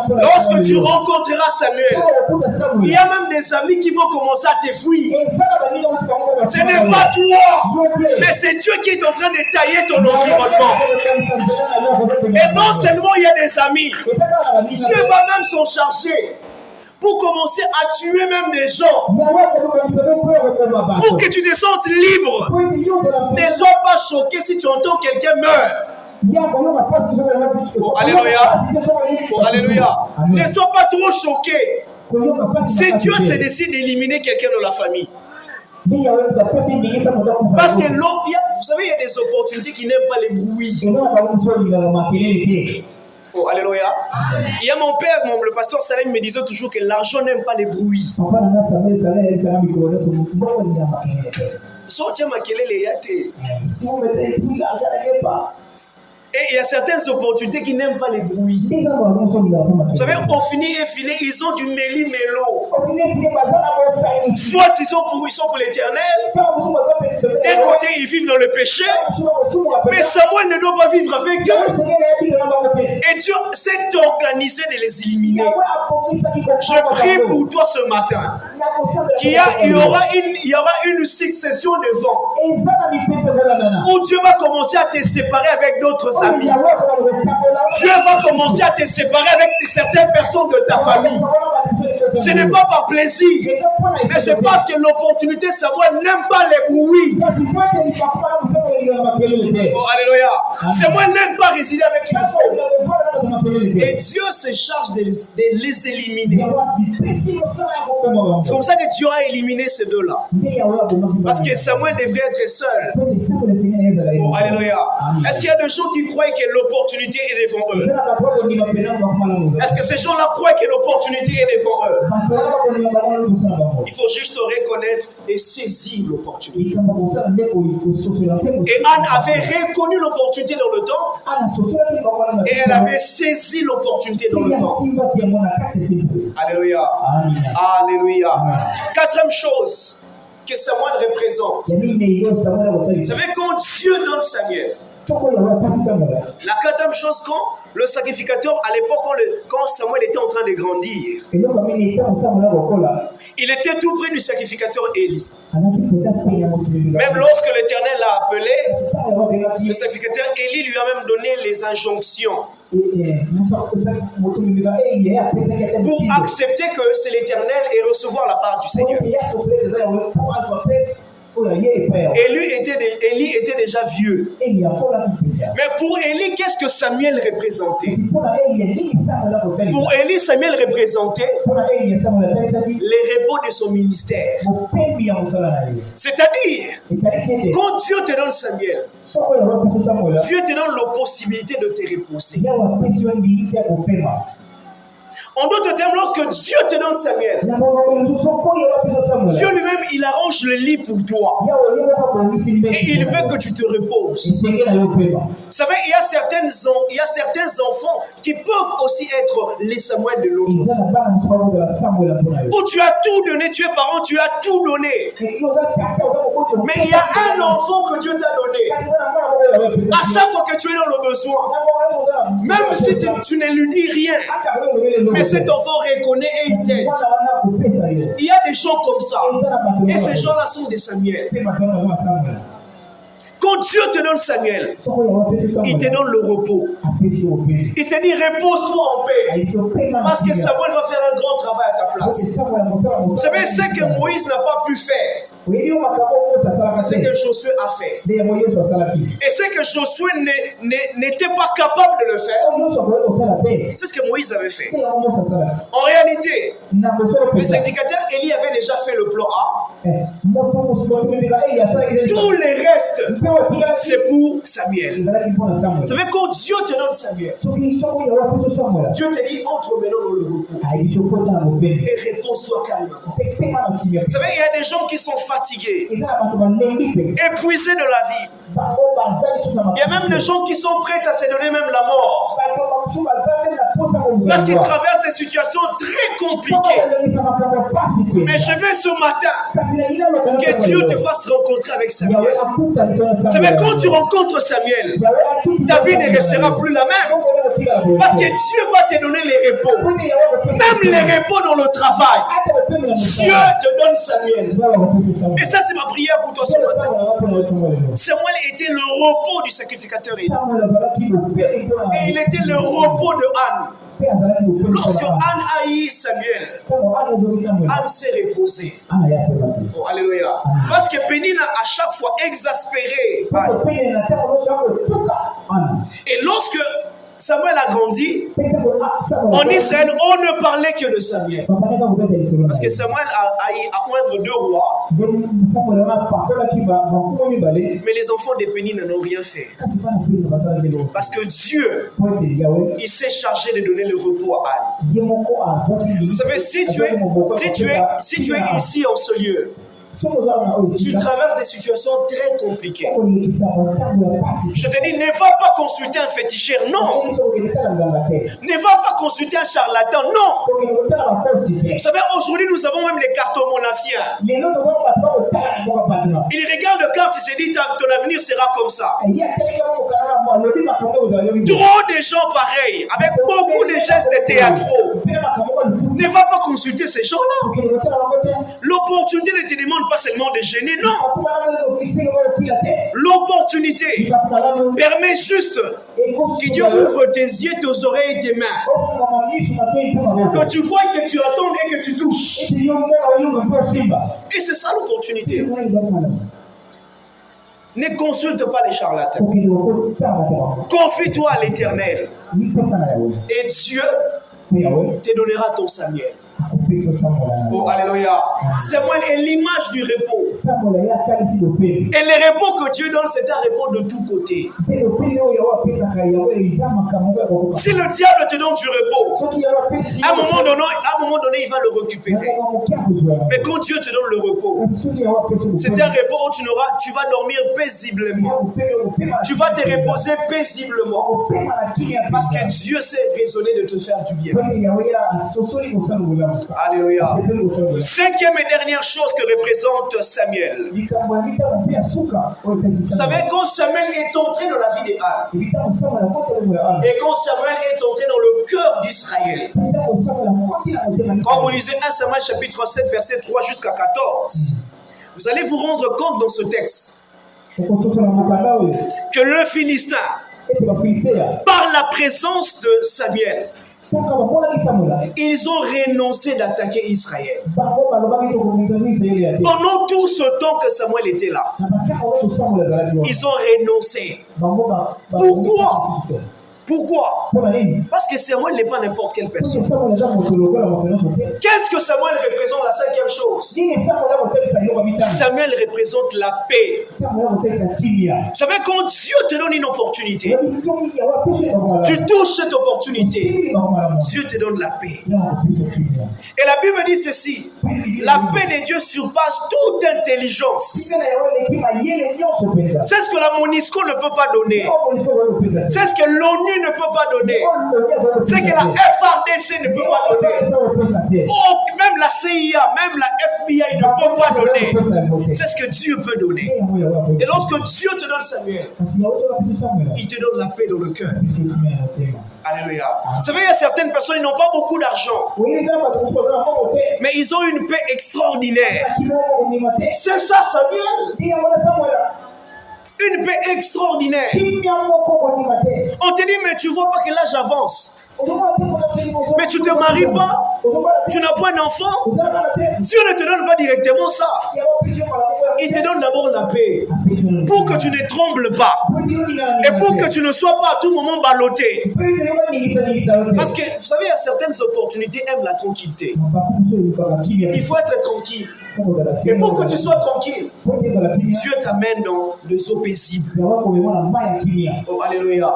lorsque tu rencontreras Samuel, il y a même des amis qui vont commencer à te fuir. Ce n'est pas toi, mais c'est Dieu qui est en train de tailler ton environnement. Et non seulement il y a des amis, Dieu va même s'en charger pour commencer à tuer même des gens, pour que tu te sentes libre. Ne sois pas choqué si tu entends quelqu'un meurt. Oh, alléluia. Oh, alléluia. Ne sois pas trop choqué si Dieu se décide d'éliminer quelqu'un de la famille. Parce que l'autre, vous savez, il y a des opportunités qui n'aiment pas les bruits. Oh, alléluia. Il y a mon père, le pasteur Salem me disait toujours que l'argent n'aime pas les bruits. Et il y a certaines opportunités qui n'aiment pas les bruits. Vous savez, Ophni et Phinéas, ils ont du méli-mélo. soit ils sont pour l'Éternel, d'un côté ils vivent dans le péché, mais Samuel ne doit pas vivre avec eux. Et Dieu s'est organisé de les éliminer. Je prie pour toi ce matin qu'il y aura une succession de vents où Dieu va commencer à te séparer avec d'autres amis. Dieu va commencer à te séparer avec certaines personnes de ta famille. Ce n'est pas par plaisir, mais c'est parce que l'opportunité, Samuel n'aime pas les bruits. Oh, alléluia. Samuel n'aime pas résider avec les faux. Et Dieu se charge de les éliminer. C'est comme ça que Dieu a éliminé ces deux-là. Parce que Samuel devrait être seul. Oh, alléluia. Est-ce qu'il y a des gens qui croient que l'opportunité est devant eux? Est-ce que ces gens-là croient que l'opportunité est devant eux? Il faut juste reconnaître et saisir l'opportunité. Et Anne avait reconnu l'opportunité dans le temps et elle avait saisi l'opportunité dans le temps. Alléluia. Alléluia. Quatrième chose que Samuel représente. Vous savez, quand Dieu donne Samuel, la quatrième chose, quand le sacrificateur, à l'époque, quand Samuel était en train de grandir, il était tout près du sacrificateur Élie. Même lorsque l'Éternel l'a appelé, le sacrificateur Élie lui a même donné les injonctions pour accepter que c'est l'Éternel et recevoir la part du Seigneur. Élie était déjà vieux. Mais pour Élie, qu'est-ce que Samuel représentait? Pour Élie, Samuel représentait les repos de son ministère. C'est-à-dire, quand Dieu te donne Samuel, Dieu te donne la possibilité de te reposer. En d'autres termes, lorsque Dieu te donne Samuel, Dieu lui-même, il arrange le lit pour toi. Et il veut que tu te reposes. Vous savez, il y a certains enfants qui peuvent aussi être les Samuel de l'autre. Où tu as tout donné, tu es parent, tu as tout donné. Mais il y a un enfant que Dieu t'a donné. À chaque fois que tu es dans le besoin, même si tu ne lui dis rien, mais cet enfant reconnaît et il t'aide. Il y a des gens comme ça. Et ces gens-là sont des Samuel. Quand Dieu te donne Samuel, il te donne le repos. Il te dit repose-toi en paix. Parce que Samuel va faire un grand travail à ta place. Vous savez ce que Moïse n'a pas pu faire? C'est ce que Josué a fait. Et ce que Josué n'était pas capable de le faire, c'est ce que Moïse avait fait. En réalité, le sacrificateur Élie avait déjà fait le plan A. Tout le reste, c'est pour Samuel. Vous savez, quand Dieu te donne Samuel, Dieu te dit entre maintenant dans le repos et repose-toi calmement. Vous savez, il y a des gens qui sont fatigués, épuisés de la vie. Il y a même des gens qui sont prêts à se donner même la mort parce qu'ils traversent des situations très compliquées. Mais je veux ce matin que Dieu te fasse rencontrer avec Samuel. Vous savez, quand tu rencontres Samuel, ta vie ne restera plus la même, parce que Dieu va te donner les repos, même les repos dans le travail. Dieu te donne Samuel. Et ça, c'est ma prière pour toi ce matin. Samuel était le repos du sacrificateur Élie. Et il était le repos de Anne. Lorsque Anne haït Samuel, Anne s'est reposée. Oh, alléluia. Parce que Pénine a à chaque fois exaspéré Anne. Et lorsque Samuel a grandi, en Israël, on ne parlait que de Samuel. Parce que Samuel a oindre 2 rois. Mais les enfants de Pénine n'ont rien fait. Parce que Dieu, il s'est chargé de donner le repos à Anne. Vous savez, si tu es ici en ce lieu, Tu traverses des situations très compliquées. Je te dis, ne va pas consulter un féticheur, non. Ne va pas consulter un charlatan, non. Vous savez, aujourd'hui, nous avons même les cartomonanciens. Ils regardent le carte, ils se disent, ton avenir sera comme ça. Trop de gens pareils, avec beaucoup de gestes théâtraux. Ne va pas consulter ces gens-là. L'opportunité ne te demande pas seulement de gêner, non. L'opportunité permet juste que Dieu ouvre tes yeux, tes oreilles et tes mains. Que tu vois, que tu attends et que tu touches. Et c'est ça l'opportunité. Ne consulte pas les charlatans. Confie-toi à l'Éternel. Et Dieu te donnera ton Samuel. Oh, alléluia. Samuel est l'image du repos. Et le repos que Dieu donne, c'est un repos de tous côtés. Si le diable te donne du repos, à un moment donné, il va le récupérer. Mais quand Dieu te donne le repos, c'est un repos où tu vas dormir paisiblement. Tu vas te reposer paisiblement. Parce que Dieu sait raisonner de te faire du bien. Alléluia. Cinquième et dernière chose que représente Samuel. Vous savez, quand Samuel est entré dans la vie d'Anne, et quand Samuel est entré dans le cœur d'Israël, quand vous lisez 1 Samuel chapitre 7, verset 3 jusqu'à 14, vous allez vous rendre compte dans ce texte que le Philistin, par la présence de Samuel, ils ont renoncé d'attaquer Israël. Pendant tout ce temps que Samuel était là, ils ont renoncé. Pourquoi? Pourquoi? Parce que Samuel n'est pas n'importe quelle personne. Qu'est-ce que Samuel représente? La cinquième chose. Samuel représente la paix. Vous savez, quand Dieu te donne une opportunité, tu touches cette opportunité, Dieu te donne la paix. Et la Bible dit ceci: la paix de Dieu surpasse toute intelligence. C'est ce que la MONUSCO ne peut pas donner. C'est ce que l'ONU ne peut pas donner. C'est que la FARDC ne peut pas donner. Oh, même la CIA, même la FBI ne peut pas donner. C'est ce que Dieu peut donner. Et lorsque Dieu te donne Samuel, il te donne la paix dans le cœur. Alléluia. Vous savez, il y a certaines personnes qui n'ont pas beaucoup d'argent, mais ils ont une paix extraordinaire. C'est ça, Samuel. Une paix extraordinaire. On te dit, mais tu vois pas que là j'avance. Mais tu ne te maries pas, tu n'as pas d'enfant. Dieu ne te donne pas directement ça. Il te donne d'abord la paix pour que tu ne trembles pas et pour que tu ne sois pas à tout moment ballotté. Parce que vous savez, il y a certaines opportunités aiment la tranquillité. Il faut être tranquille. Et pour que tu sois tranquille, Dieu t'amène dans les eaux paisibles. Oh, alléluia.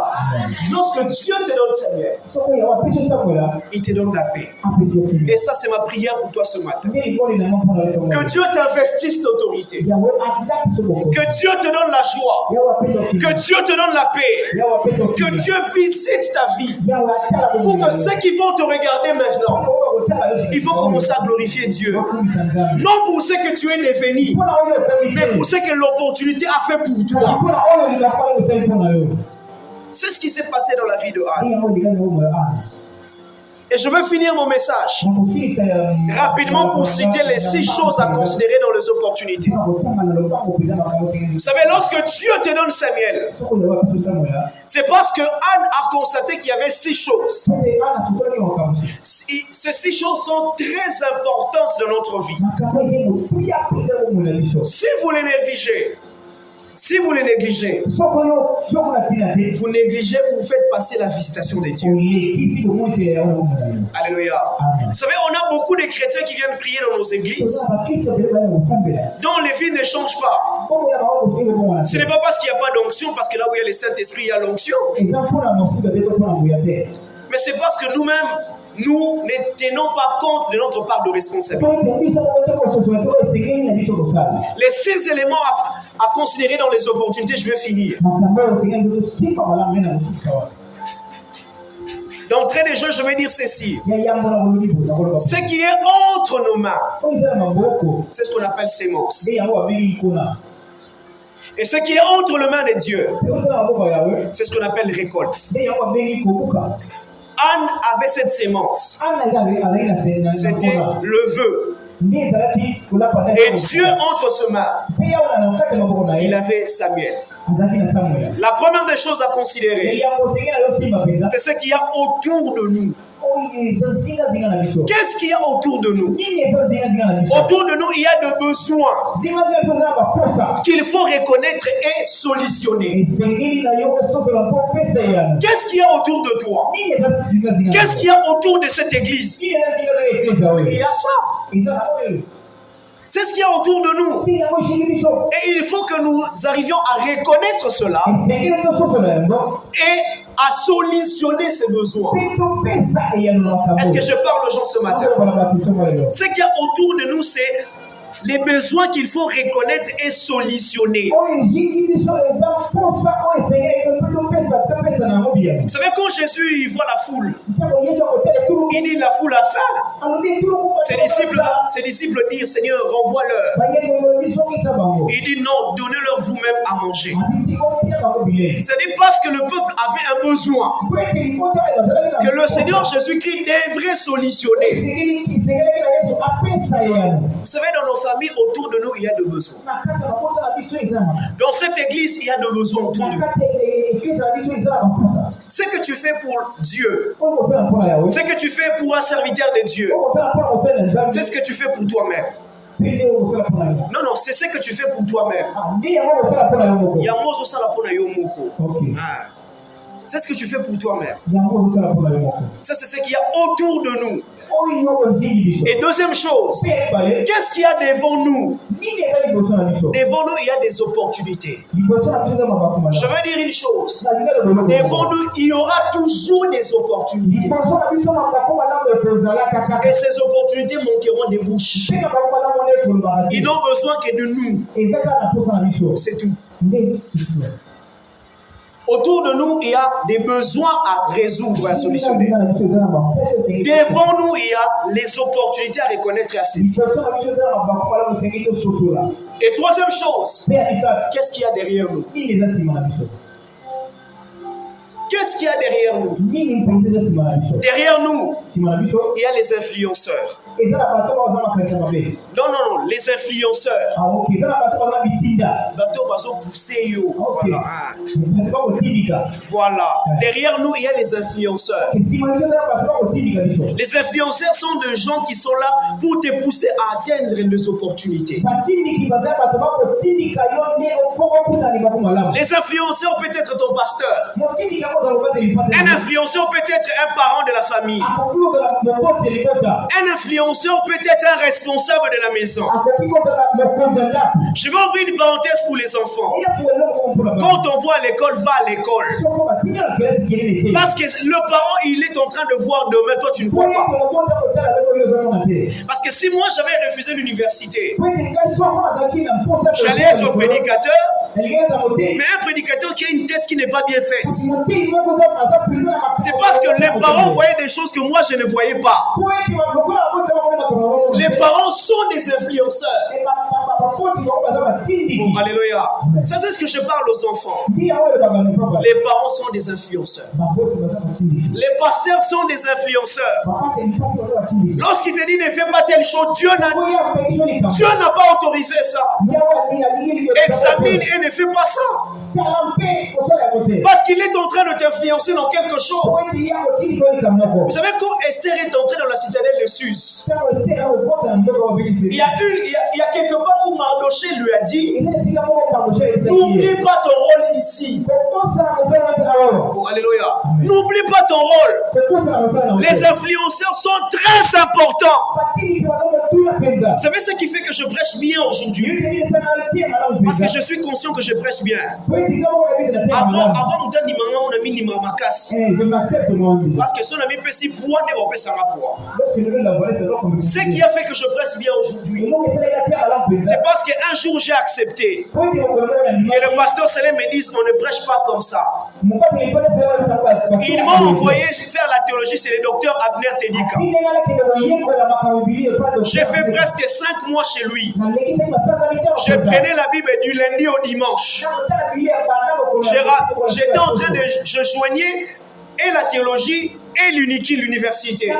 Lorsque Dieu te donne Samuel, il te donne la paix. Et ça, c'est ma prière pour toi ce matin. Que Dieu t'investisse d'autorité. Que Dieu te donne la joie. Que Dieu te donne la paix. Que Dieu visite ta vie. Pour que ceux qui vont te regarder maintenant, ils vont commencer à glorifier Dieu. Non pour ce que tu es devenu, mais pour ce que l'opportunité a fait pour toi. C'est ce qui s'est passé dans la vie de Anne. Et je veux finir mon message rapidement pour citer les 6 choses à considérer dans les opportunités. Vous savez, lorsque Dieu te donne Samuel, c'est parce que Anne a constaté qu'il y avait 6 choses. Ces 6 choses sont très importantes dans notre vie. Si vous les négligez, vous négligez, vous faites passer la visitation de Dieu. Alléluia. Vous savez, on a beaucoup de chrétiens qui viennent prier dans nos églises, dont les vies ne changent pas. Ce n'est pas parce qu'il n'y a pas d'onction, parce que là où il y a le Saint-Esprit, il y a l'onction. Mais c'est parce que nous-mêmes, nous ne tenons pas compte de notre part de responsabilité. Les 6 éléments à considérer dans les opportunités, je vais finir. D'entrée des jeux, je vais dire ceci. Ce qui est entre nos mains, c'est ce qu'on appelle sémence. Et ce qui est entre les mains de Dieu, c'est ce qu'on appelle récolte. Anne avait cette sémence. C'était le vœu. Et Dieu entre ses mains, il avait Samuel. La première des choses à considérer, c'est ce qu'il y a autour de nous. Qu'est-ce qu'il y a autour de nous? Autour de nous, il y a des besoins qu'il faut reconnaître et solutionner. Qu'est-ce qu'il y a autour de toi? Qu'est-ce qu'il y a autour de cette église? Il y a ça. C'est ce qu'il y a autour de nous. Et il faut que nous arrivions à reconnaître cela et à solutionner ces besoins. Est-ce que je parle aux gens ce matin? Ce qu'il y a autour de nous, c'est les besoins qu'il faut reconnaître et solutionner. Vous savez, quand Jésus il voit la foule, il dit la foule a faim. Ses disciples disent, Seigneur, renvoie-leur. Il dit non, donnez-leur vous-même à manger. C'est parce que le peuple avait un besoin que le Seigneur Jésus-Christ devrait solutionner. Vous savez, dans nos familles, autour de nous, il y a des besoins. Dans cette église, il y a des besoins autour de nous. Ce que tu fais pour Dieu, ce que tu fais pour un serviteur de Dieu, c'est ce que tu fais pour toi-même. Non, c'est ce que tu fais pour toi-même. C'est ce que tu fais pour toi-même. Ça, c'est ce qu'il y a autour de nous. Et deuxième chose, qu'est-ce qu'il y a devant nous? Devant nous, il y a des opportunités. Je veux dire une chose. Devant nous, il y aura toujours des opportunités. Et ces opportunités manqueront des bouches. Ils n'ont besoin que de nous. C'est tout. Autour de nous, il y a des besoins à résoudre, à solutionner. Devant nous, il y a les opportunités à reconnaître et à saisir. Et troisième chose, qu'est-ce qu'il y a derrière nous? Qu'est-ce qu'il y a derrière nous? Derrière nous, il y a les influenceurs. Non, les influenceurs. Voilà. Derrière nous, il y a les influenceurs. Les influenceurs sont des gens qui sont là pour te pousser à atteindre les opportunités. Les influenceurs peut être ton pasteur. Un influenceur peut être un parent de la famille. Un influenceur peut être un responsable de la maison. Je vais ouvrir une parenthèse pour les enfants. Quand on voit à l'école, va à l'école. Parce que le parent, il est en train de voir demain, toi tu ne vois pas. Parce que si moi j'avais refusé l'université, j'allais être prédicateur, mais un prédicateur qui a une tête qui n'est pas bien faite. C'est parce que les parents voyaient des choses que moi je ne voyais pas. Les parents sont des influenceurs. Oh, alléluia. Ça, c'est ce que je parle aux enfants. Les parents sont des influenceurs. Les pasteurs sont des influenceurs. Lorsqu'il te dit ne fais pas telle chose, Dieu n'a pas autorisé ça. Examine et ne fais pas ça. Parce qu'il est en train de t'influencer dans quelque chose. Vous savez, quand Esther est entrée dans la citadelle de Suse, il y a quelque part où Mardoché lui a dit n'oublie pas ton rôle ici. Oh, alléluia. N'oublie pas ton rôle. Les influenceurs sont très importants. Vous savez ce qui fait que je prêche bien aujourd'hui? Parce que je suis conscient que je prêche bien. Avant nous donner on a mis parce que son ami peut s'y prendre et on peut s'en rapprocher. Ce qui a fait que je prêche bien aujourd'hui, c'est parce qu'un jour j'ai accepté que le pasteur Salem me dise on ne prêche pas comme ça. Ils m'ont envoyé faire la théologie chez le docteur Abner Tedika. J'ai fait presque 5 mois chez lui. Je prenais la Bible du lundi au dimanche. J'étais en train de... Je joignais et la théologie et l'université. À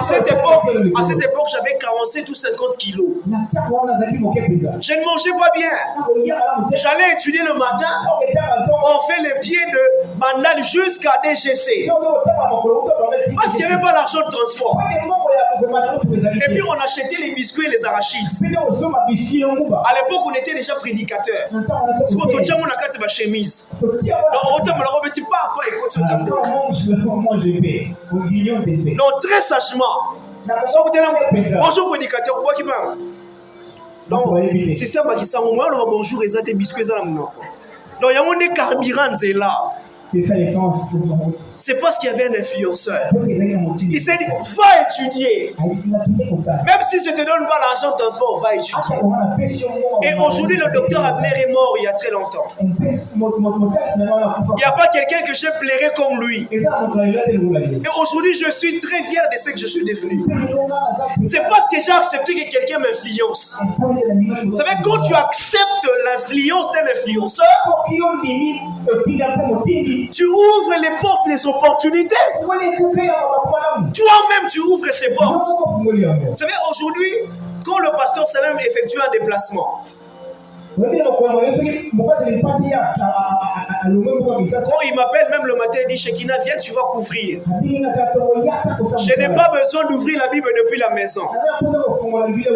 cette époque, j'avais 47 ou 50 kilos. Je ne mangeais pas bien. J'allais étudier le matin. On fait les pieds de Bandal jusqu'à DGC. Parce qu'il n'y avait pas l'argent de transport. Et puis on achetait les biscuits et les arachides. À l'époque, on était déjà prédicateurs. Parce qu'on te tient mon acte ma chemise. Donc, on te dit pas écoute. Non, très sagement. Bonjour prédicateur, pourquoi qui parle? Donc, système qui s'en moi, bonjour, et ça tes biscuits à la monocle. Donc, il y a mon carburant, c'est là. C'est ça l'essence. C'est parce qu'il y avait un influenceur. Il s'est dit, va étudier. Même si je ne te donne pas l'argent de transport, va étudier. Et aujourd'hui, le docteur Abner est mort il y a très longtemps. Il n'y a pas quelqu'un que je plairais comme lui. Et aujourd'hui, je suis très fier de ce que je suis devenu. C'est parce que j'ai accepté que quelqu'un m'influence. Vous savez, quand tu acceptes l'influence d'un influenceur, tu ouvres les portes des opportunités. Toi-même, tu ouvres ces portes. Vous savez, aujourd'hui, quand le pasteur Salem effectue un déplacement, quand il m'appelle même le matin, il dit Shekina, viens, tu vas couvrir. Je n'ai pas besoin d'ouvrir la Bible depuis la maison.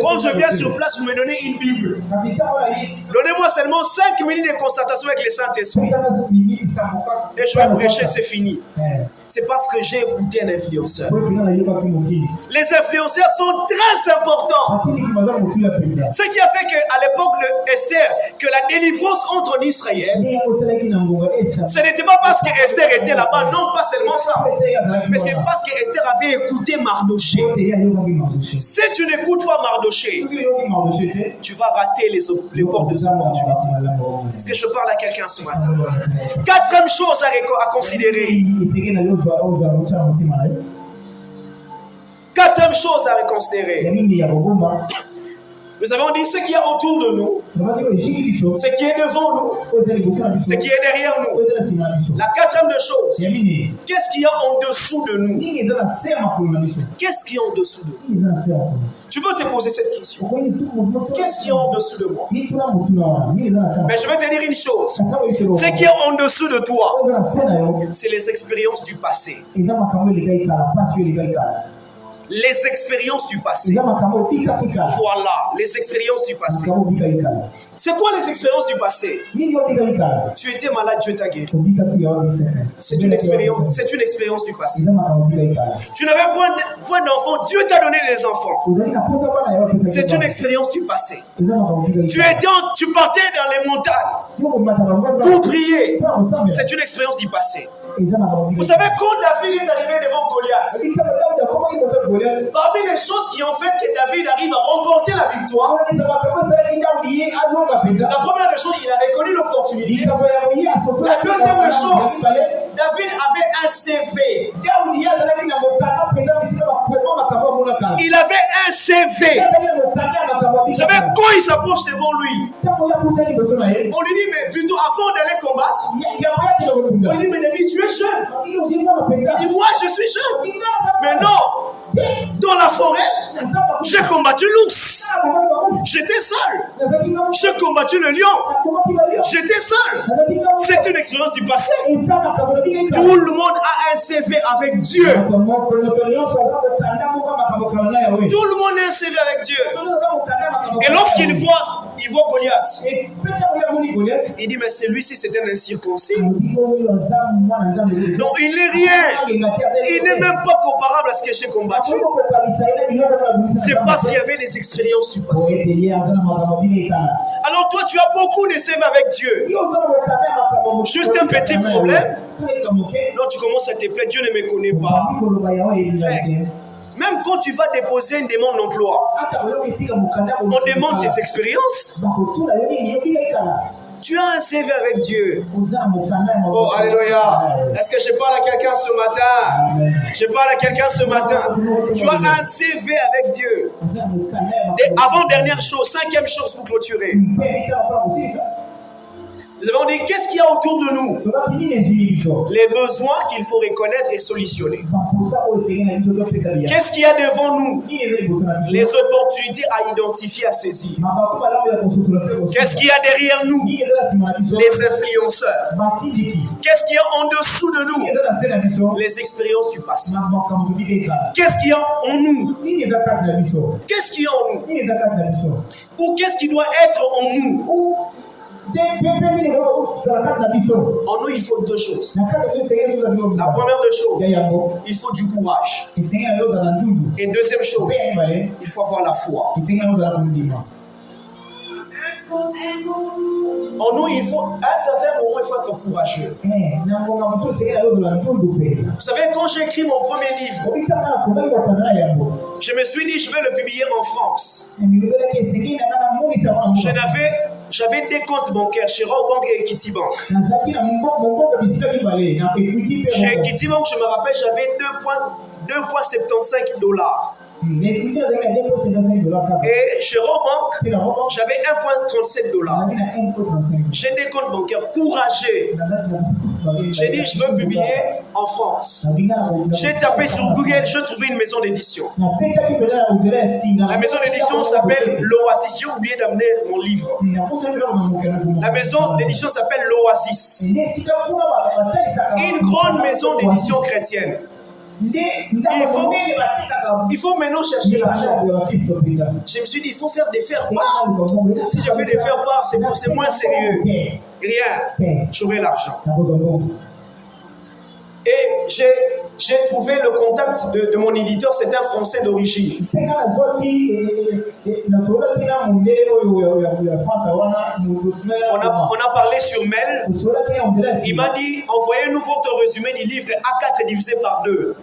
Quand je viens sur place, vous me donnez une Bible. Donnez-moi seulement 5 minutes de concertation avec le Saint-Esprit. Et je vais prêcher, c'est fini. C'est parce que j'ai écouté un influenceur. Les influenceurs sont très importants. Ce qui a fait qu'à l'époque de Esther, que la délivrance entre en Israël, ce n'était pas parce que Esther était là-bas, non pas seulement ça, mais c'est parce que Esther avait écouté Mardoché. Si tu n'écoutes pas Mardoché, tu vas rater les portes des opportunités. Est-ce que je parle à quelqu'un ce matin? 4e chose à considérer. 4e chose à reconsidérer. Nous avons dit ce qui est autour de nous, ce qui est devant nous, ce qui est derrière nous. La 4e des choses, qu'est-ce qu'il y a en dessous de nous? Qu'est-ce qu'il y a en dessous de nous? Tu peux te poser cette question. Qu'est-ce qu'il y a en dessous de moi? Mais je vais te dire une chose. Ce qui est en dessous de toi, c'est les expériences du passé. Les expériences du passé. Voilà, les expériences du passé. C'est quoi les expériences du passé? Tu étais malade, Dieu t'a guéri. C'est une expérience du passé. Tu n'avais point d'enfants, Dieu t'a donné des enfants. C'est une expérience du passé. Tu partais dans les montagnes pour prier. C'est une expérience du passé. Vous savez, quand David est arrivé devant Goliath, parmi les choses qui ont fait que David arrive à remporter la victoire, la première des choses, il a reconnu l'opportunité. La deuxième des choses, David avait un CV. Il avait un CV. Vous savez, quand il s'approche devant lui, on lui dit, mais plutôt avant d'aller combattre, on lui dit, mais David, tu es jeune. Il dit, moi je suis jeune. Mais non, dans la forêt, j'ai combattu l'ours. J'étais seul. J'ai combattu le lion. J'étais seul. C'est une expérience du passé. Tout le monde a un CV avec Dieu. Tout le monde a un CV avec Dieu. Et lorsqu'il voit, Il voit Goliath. Il dit, mais celui-ci, c'est un incirconcis. Donc, il n'est rien. Il n'est même pas comparable à ce que j'ai combattu. C'est parce qu'il y avait des expériences du passé. Alors, toi, tu as beaucoup de CV avec Dieu. Juste un petit problème. Non, tu commences à te plaindre, Dieu ne me connaît pas. Même quand tu vas déposer une demande d'emploi, on demande tes expériences. Tu as un CV avec Dieu. Oh, alléluia. Est-ce que je parle à quelqu'un ce matin? Je parle à quelqu'un ce matin. Tu as un CV avec Dieu. Et avant-dernière chose, cinquième chose pour clôturer. Nous avons dit, qu'est-ce qu'il y a autour de nous? Les besoins qu'il faut reconnaître et solutionner. Qu'est-ce qu'il y a devant nous? Les opportunités à identifier, à saisir. Qu'est-ce qu'il y a derrière nous? Les influenceurs. Qu'est-ce qu'il y a en dessous de nous? Les expériences du passé. Qu'est-ce qu'il y a en nous? Qu'est-ce qu'il y a en nous? Ou qu'est-ce qui doit être en nous? En nous, il faut deux choses. La première des choses, il faut du courage. Et deuxième chose, il faut avoir la foi. En nous, il faut, à un certain moment, il faut être courageux. Vous savez, quand j'ai écrit mon premier livre, je me suis dit, je vais le publier en France. J'avais des comptes bancaires chez Robank et Equity Bank. Chez Equity Bank, je me rappelle, j'avais 2,75 $. Et chez Robank, j'avais 1,37 $. J'ai des comptes bancaires courageux. J'ai dit, je veux publier en France. J'ai tapé sur Google, je trouvais une maison d'édition. La maison d'édition s'appelle l'Oasis. J'ai oublié d'amener mon livre. La maison d'édition s'appelle l'Oasis. Une grande maison d'édition chrétienne. Il faut maintenant chercher l'argent. Je me suis dit, il faut faire des faire-part. Si je fais des faire-part, c'est moins sérieux. Rien, j'aurai l'argent. Et j'ai trouvé le contact de mon éditeur, c'est un Français d'origine. On a parlé sur mail. Il m'a dit, envoyez-nous votre résumé du livre A4 divisé par 2.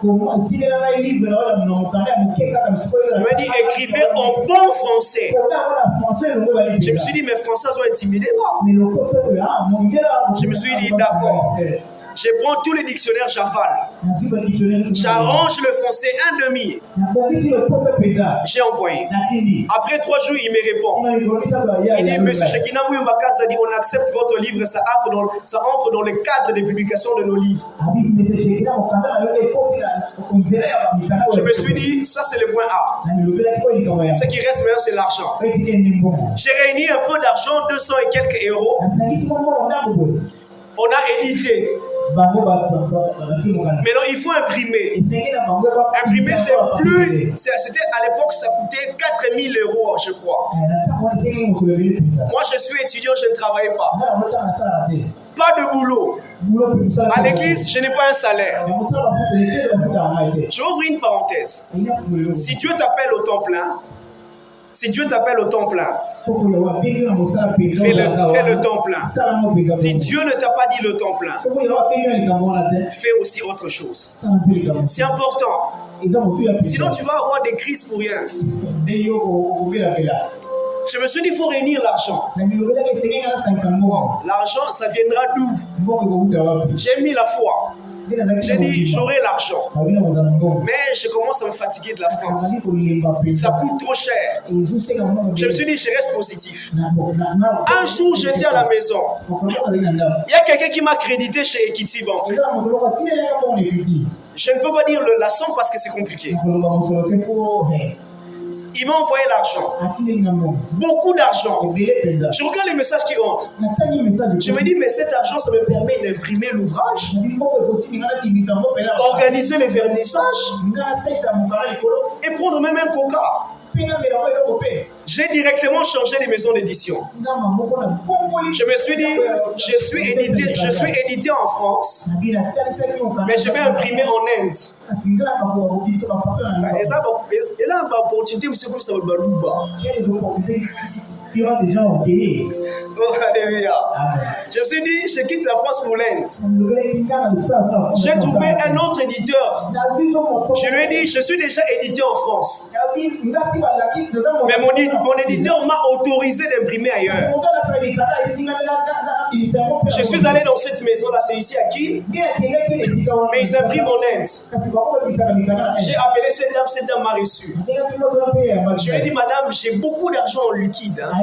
Il m'a dit, écrivez en bon français. Je me suis dit, mes Français sont intimidés. Je me suis dit, d'accord. Je prends tous les dictionnaires, j'avale. J'arrange le français un demi. J'ai envoyé. Après 3 jours, il me répond. Il dit, Monsieur Shekinah Mouyombakasa dit, on accepte votre livre, ça entre dans le cadre des publications de nos livres. Je me suis dit, ça c'est le point A. Ce qui reste maintenant, c'est l'argent. J'ai réuni un peu d'argent, 200 et quelques euros. On a édité. Maintenant, il faut imprimer. Imprimer, c'est plus. C'était à l'époque, ça coûtait 4 000 €, je crois. Moi, je suis étudiant, je ne travaille pas. Pas de boulot. À l'église, je n'ai pas un salaire. Je vais ouvrir une parenthèse. Si Dieu t'appelle au temps plein, fais le temps plein. Si Dieu ne t'a pas dit le temps plein, fais aussi autre chose. C'est important. Sinon, tu vas avoir des crises pour rien. Je me suis dit, il faut réunir l'argent. Bon, l'argent, ça viendra d'où? J'ai mis la foi. J'ai dit, j'aurai l'argent. Mais je commence à me fatiguer de la France. Ça coûte trop cher. Je me suis dit, je reste positif. Un jour, j'étais à la maison. Il y a quelqu'un qui m'a crédité chez Equity Bank. Je ne peux pas dire la somme parce que c'est compliqué. Il m'a envoyé l'argent. Beaucoup d'argent. Je regarde les messages qui rentrent. Je me dis, mais cet argent, ça me permet d'imprimer l'ouvrage, organiser les vernissages et prendre même un coca. J'ai directement changé les maisons d'édition. Je me suis dit, je suis édité en France, mais je vais imprimer en Inde. Et ça, opportunité, monsieur, comme ça va il y aura des gens payés. Oh, alléluia. Je me suis dit, je quitte la France pour l'Inde. J'ai trouvé un autre éditeur. Je lui ai dit, je suis déjà édité en France. Mais mon éditeur m'a autorisé d'imprimer ailleurs. Je suis allé dans cette maison-là, c'est ici à qui? Mais ils impriment en Inde. J'ai appelé cette dame m'a reçu. Je lui ai dit, madame, j'ai beaucoup d'argent en liquide. Hein.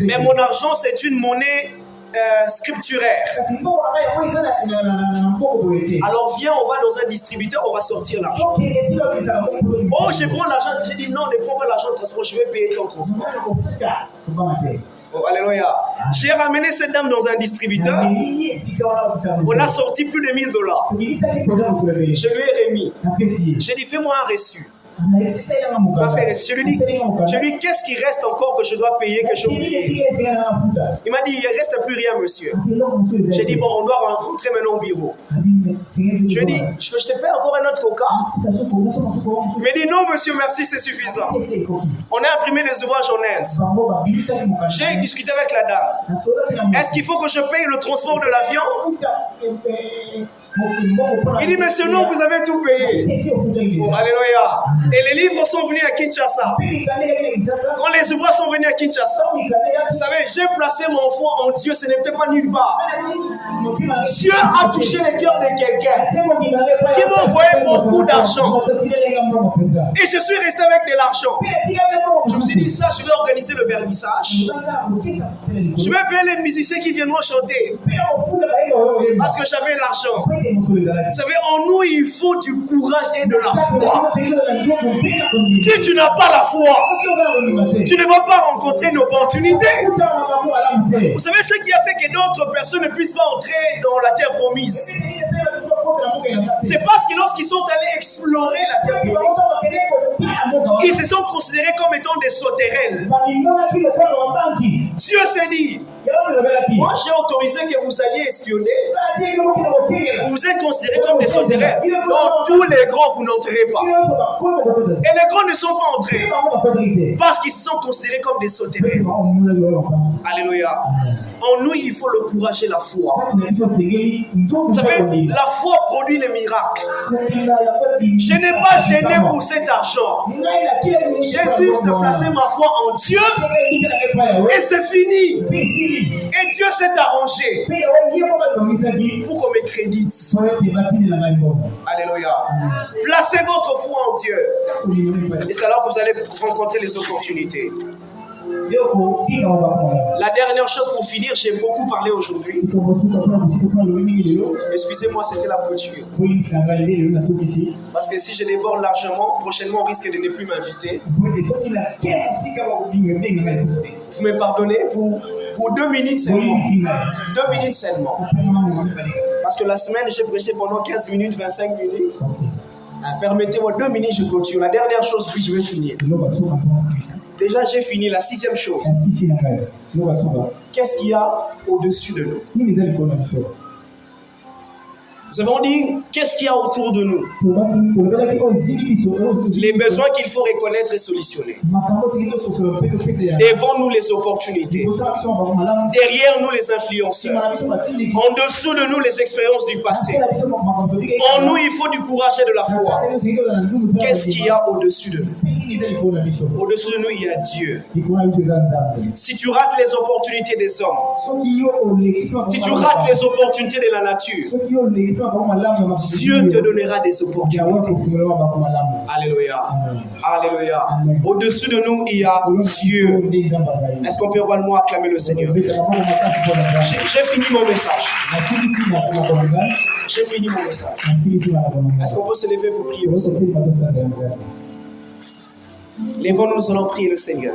Mais mon argent, c'est une monnaie scripturaire. Alors viens, on va dans un distributeur, on va sortir l'argent. Oh, je prends l'argent. J'ai dit non, ne prends pas l'argent de transport, je vais payer ton transport. Oh, alléluia. J'ai ramené cette dame dans un distributeur. On a sorti plus de $1000. Je lui ai remis. J'ai dit, fais-moi un reçu. Je lui dis, qu'est-ce qui reste encore que je dois payer, que j'ai oublié? Il m'a dit, il ne reste plus rien, monsieur. J'ai dit, bon, on doit rentrer maintenant au bureau. Je lui ai dit, je te fais encore un autre coca? Il m'a dit, non, monsieur, merci, c'est suffisant. On a imprimé les ouvrages en Inde. J'ai discuté avec la dame. Est-ce qu'il faut que je paye le transport de l'avion? Il dit, monsieur, non, vous avez tout payé. Oh, alléluia. Et les livres sont venus à Kinshasa. Quand les ouvrages sont venus à Kinshasa, vous savez, j'ai placé mon foi en Dieu, ce n'était pas nulle part. Dieu a touché le cœur de quelqu'un qui m'a envoyé beaucoup d'argent. Et je suis resté avec de l'argent. Je me suis dit, ça, je vais organiser le vernissage. Je vais payer les musiciens qui viendront chanter. Parce que j'avais l'argent. Vous savez, en nous, il faut du courage et de la foi. Si tu n'as pas la foi, tu ne vas pas rencontrer une opportunité. Vous savez ce qui a fait que d'autres personnes ne puissent pas entrer dans la terre promise? C'est parce que lorsqu'ils sont allés explorer la terre promise, ils se sont considérés comme étant des sauterelles. Dieu s'est dit, moi j'ai autorisé que vous alliez espionner. Vous êtes considérés comme des sauterelles. Donc tous les grands, vous n'entrez pas. Et les grands ne sont pas entrés parce qu'ils sont considérés comme des sauterelles. Alléluia. En nous, il faut le courage et la foi. Vous savez, la foi produit les miracles. Je n'ai pas gêné pour cet argent. J'ai juste placé ma foi en Dieu et c'est fini. Et Dieu s'est arrangé pour qu'on me crédite. Alléluia. Placez votre foi en Dieu. Et c'est alors que vous allez rencontrer les opportunités. La dernière chose pour finir, j'ai beaucoup parlé aujourd'hui. Excusez-moi, c'était la clôture. Parce que si je déborde largement, prochainement on risque de ne plus m'inviter. Vous me pardonnez pour 2 minutes seulement. 2 minutes seulement. Parce que la semaine, j'ai prêché pendant 15 minutes, 25 minutes. Permettez-moi 2 minutes, je clôture. La dernière chose, puis je vais finir. Déjà, j'ai fini la 6e chose. Qu'est-ce qu'il y a au-dessus de nous? Nous avons dit, qu'est-ce qu'il y a autour de nous? Les besoins qu'il faut reconnaître et solutionner. Devant nous, les opportunités. Derrière nous, les influenceurs. En dessous de nous, les expériences du passé. En nous, il faut du courage et de la foi. Qu'est-ce qu'il y a au-dessus de nous? Au-dessus de nous, il y a Dieu. Si tu rates les opportunités des hommes, si tu rates les opportunités de la nature, Dieu te donnera des opportunités. Alléluia. Alléluia. Au-dessus de nous, il y a Dieu. Est-ce qu'on peut vraiment acclamer le Seigneur? J'ai fini mon message. J'ai fini mon message. Est-ce qu'on peut se lever pour prier le Seigneur? Lèvons-nous, nous allons prier le Seigneur.